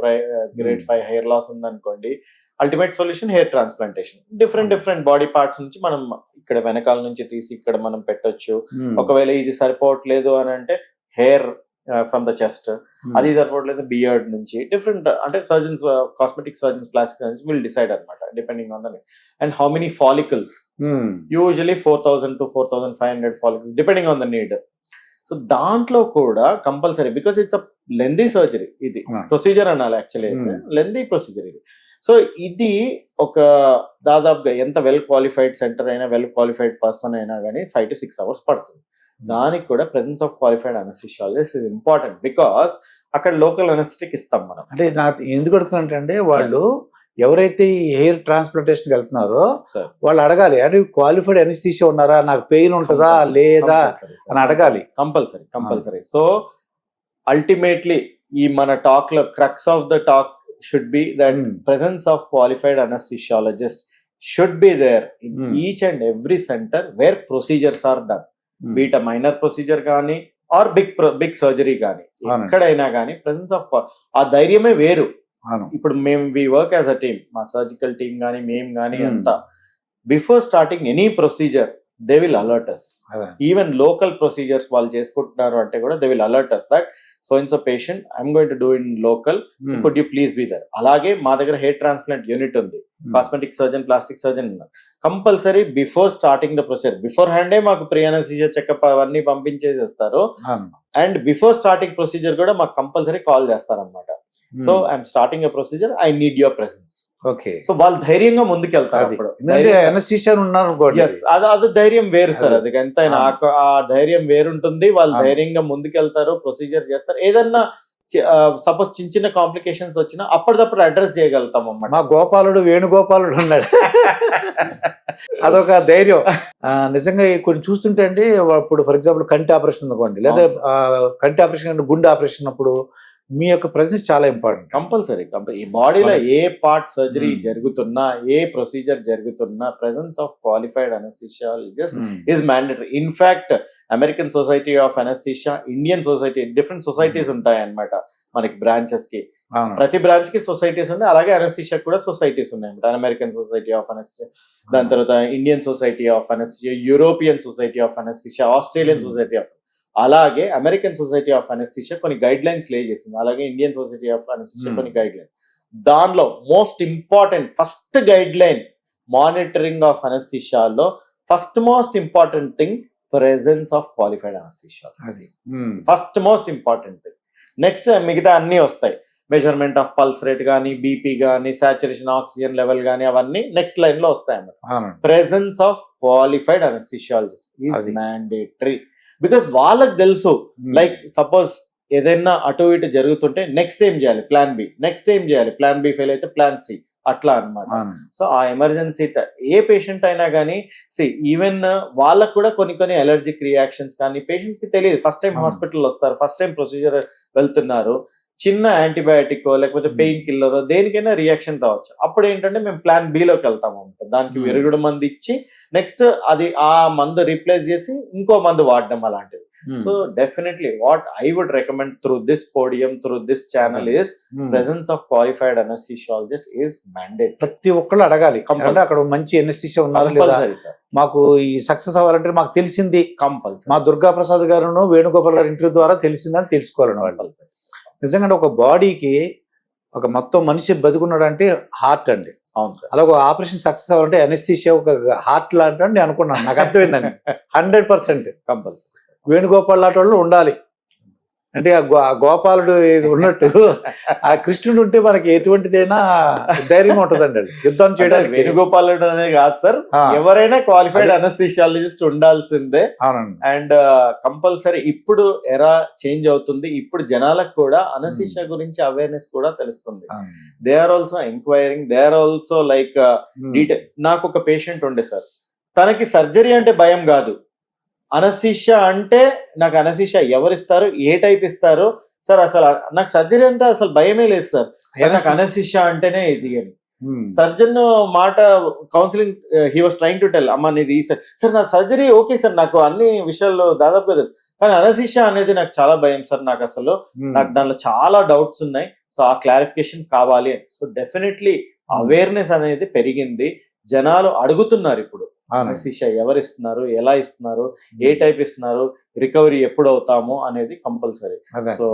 5 హెయిర్ లాస్ ఉందనుకోండి, ultimate solution hair transplantation. Different body parts నుంచి మనం ఇక్కడ వెనకాల నుంచి తీసి ఇక్కడ మనం పెట్టొచ్చు. ఒకవేళ ఇది సరిపోవట్లేదు అని అంటే హెయిర్ ఫ్రమ్ ద చెస్ట్, అది సరిపోవట్లేదు బియర్డ్ నుంచి డిఫరెంట్, అంటే surgeons, cosmetic surgeons, plastic surgeons will decide అనమాట depending on the and how many follicles, usually 4,000 to 4,500 follicles depending on the need. So దాంట్లో కూడా compulsory, because it's a lengthy surgery, ఇది procedure అనాలి actually, lengthy procedure ఇది. So ఇది ఒక దాదాపుగా ఎంత వెల్ క్వాలిఫైడ్ సెంటర్ అయినా, వెల్ క్వాలిఫైడ్ పర్సన్ అయినా కానీ 5 to 6 hours పడుతుంది. దానికి కూడా presence of qualified anaesthesiologist is important, because అక్కడ లోకల్ అనస్థెటిక్ ఇస్తాం మనం. అంటే నాకు ఎందుకు అడుగుతున్నట్టే, వాళ్ళు ఎవరైతే ఈ హెయిర్ ట్రాన్స్ప్లాంటేషన్ వెళ్తున్నారో వాళ్ళు అడగాలి, అంటే క్వాలిఫైడ్ అనస్థిషియా ఉన్నారా, నాకు పెయిన్ ఉంటుందా లేదా అని అడగాలి. కంపల్సరీ. సో అల్టిమేట్లీ ఈ మన టాక్ లో crux of the talk should be that presence of qualified anaesthesiologist should be there in each and every centre where procedures are done, be it minor procedure కానీ or big surgery కానీ, ఎక్కడైనా కానీ presence of ఆ ధైర్యమే వేరు. ఇప్పుడు మేము we work as a team, మా సర్జికల్ టీమ్ కానీ మేము కానీ అంతా before starting any procedure they will alert us. Even local procedures వాళ్ళు చేసుకుంటున్నారు అంటే కూడా they will alert us that so in a patient I'm going to do in local, so could you please be there. అలాగే మా దగ్గర hair transplant unit ఉంది, cosmetic surgeon, plastic surgeon ఉన్నారు. Compulsory before starting the procedure, before హ్యాండే మాకు pre anaesthesia checkup అవన్నీ పంపించేసేస్తారు. And before starting procedure కూడా మాకు compulsory call చేస్తారు అనమాట. So I'm starting a procedure, I need your presence. Okay, so వాళ్ళు ధైర్యంగా ముందుకెళ్తారు. అది ధైర్యం వేరు సార్, అది ఎంతైనా ఆ ధైర్యం వేరుంటుంది. వాళ్ళు ధైర్యంగా ముందుకెళ్తారు, ప్రొసీజర్ చేస్తారు. ఏదన్నా సపోజ్ చిన్న చిన్న కాంప్లికేషన్స్ వచ్చినా అప్పటిదప్పుడు అడ్రస్ చేయగలుగుతాం అన్నమాట. మా గోపాలుడు వేణుగోపాలుడు ఉన్నాడు, అదొక ధైర్యం. నిజంగా కొన్ని చూస్తుంటే అండి, ఇప్పుడు ఫర్ ఎగ్జాంపుల్ కంటి ఆపరేషన్ అనుకోండి, లేదా కంటి ఆపరేషన్ అంటే గుండె ఆపరేషన్ అప్పుడు మీ యొక్క ప్రెసెన్స్ చాలా ఇంపార్టెంట్. కంపల్సరీ ఈ బాడీలో ఏ పార్ట్ సర్జరీ జరుగుతున్నా, ఏ ప్రొసీజర్ జరుగుతున్నా presence of qualified anaesthesiologist is mandatory. In fact American society of anaesthesia, Indian society, different societies ఉంటాయి అన్నమాట మనకి బ్రాంచెస్ కి. ప్రతి బ్రాంచ్ కి సొసైటీస్ ఉన్నాయి, అలాగే అనస్థిషియా కూడా సొసైటీస్ ఉన్నాయి అన్నమాట. అమెరికన్ సొసైటీ ఆఫ్ అనస్థిషియా, దాని తర్వాత Indian society of anaesthesia, European society of anaesthesia, Australian society of, అలాగే అమెరికన్ సొసైటీ ఆఫ్ అనస్థిషియా కొన్ని గైడ్ లైన్స్ లే చేసింది, అలాగే ఇండియన్ సొసైటీ ఆఫ్ అనస్థిషియా కొన్ని గైడ్ లైన్స్. దానిలో most important first guideline monitoring of అనస్థిషియాలో first most important thing presence of qualified anaesthesia, first most important thing. Next మిగతా అన్ని వస్తాయి, measurement of pulse rate కానీ, BP కానీ, saturation oxygen level కానీ, అవన్నీ నెక్స్ట్ లైన్ లో వస్తాయి అన్నమాట. Presence of qualified anaesthesiologist is mandatory, because వాళ్ళకి తెలుసు లైక్ సపోజ్ ఏదైనా అటు ఇటు జరుగుతుంటే నెక్స్ట్ ఏం చేయాలి, ప్లాన్ బి, నెక్స్ట్ ఏం చేయాలి, ప్లాన్ బి ఫెయిల్ అయితే ప్లాన్ సి, అట్లా అన్నమాట. సో ఆ ఎమర్జెన్సీ ఏ పేషెంట్ అయినా కానీ ఈవెన్ వాళ్ళకు కూడా కొన్ని అలర్జిక్ రియాక్షన్స్ కానీ పేషెంట్స్ కి తెలియదు. ఫస్ట్ టైం హాస్పిటల్ వస్తారు, ఫస్ట్ టైం ప్రొసీజర్ వెళ్తున్నారు, చిన్న యాంటీబయాటిక్ లేకపోతే పెయిన్ కిల్లర్ దేనికైనా రియాక్షన్ రావచ్చు. అప్పుడు ఏంటంటే మేము ప్లాన్ బిలోకి వెళ్తాము అనమాట. దానికి విరుగుడు మందు ఇచ్చి నెక్స్ట్ అది ఆ మందు రీప్లేస్ చేసి ఇంకో మందు వాడడం అలాంటిది. So definitely what I would recommend through this podium, through this channel is presence of qualified anaesthesiologist is mandate. ప్రతి ఒక్కళ్ళు అడగాలి, అక్కడ మంచి అనస్థిషియా ఉన్నారు లేదా, మాకు ఈ సక్సెస్ అవ్వాలంటే మాకు తెలిసింది కంపల్సరీ. మా దుర్గా ప్రసాద్ గారు, వేణుగోపాల్ గారి ఇంటర్వ్యూ ద్వారా తెలిసిందని తెలుసుకోవాలని వాళ్ళు. నిజంగా ఒక బాడీకి ఒక మొత్తం మనిషి బతుకున్నాడంటే హార్ట్ అండి. అవును సార్. అలా ఒక ఆపరేషన్ సక్సెస్ అవ్వాలంటే అనస్థిషియా ఒక హార్ట్ లాంటి నేను అనుకున్నాను, నాకు అర్థమైందండి. 100% కంపల్సరీ వేణుగోపాల్ లాంటి వాళ్ళు ఉండాలి. అంటే ఆ గోపాలుడు ఉన్నట్టు ఆ కృష్ణుడు ఉంటే మనకి ఎటువంటిదైనా ధైర్యం ఉంటదండి యుద్ధం చేయడానికి. వేణుగోపాలుడు అనే కాదు సార్, ఎవరైనా క్వాలిఫైడ్ అనస్థిషియాలజిస్ట్ ఉండాల్సిందే. అండ్ కంపల్సరీ ఇప్పుడు ఎరా చేంజ్ అవుతుంది, ఇప్పుడు జనాలకు కూడా అనస్థిషియా గురించి అవేర్నెస్ కూడా తెలుస్తుంది. They are also enquiring, they are also like detail. నాకు ఒక పేషెంట్ ఉండే సార్, తనకి సర్జరీ అంటే భయం కాదు, అనస్థిషియా అంటే నాకు అనస్థిషియా ఎవరు ఇస్తారు, ఏ టైప్ ఇస్తారు సార్, అసలు నాకు సర్జరీ అంటే అసలు భయమే లేదు సార్, నాకు అనస్థిషియా అంటేనే ఇది అని. సర్జన్ మాట counselling he was trying to tell, అమ్మ నీది సార్ నా సర్జరీ ఓకే సార్, నాకు అన్ని విషయాల్లో దాదాపుగా తెలుసు, కానీ అనస్థిషియా అనేది నాకు చాలా భయం సార్, నాకు అసలు నాకు దానిలో చాలా డౌట్స్ ఉన్నాయి, సో ఆ క్లారిఫికేషన్ కావాలి అని. సో డెఫినెట్లీ అవేర్నెస్ అనేది పెరిగింది, జనాలు అడుగుతున్నారు ఇప్పుడు అవునండి. అనస్థీషియా ఎవరు ఇస్తున్నారు, ఎలా ఇస్తున్నారు, ఏ టైప్ ఇస్తున్నారు, రికవరీ ఎప్పుడు అవుతాము అనేది కంపల్సరీ. అదే సో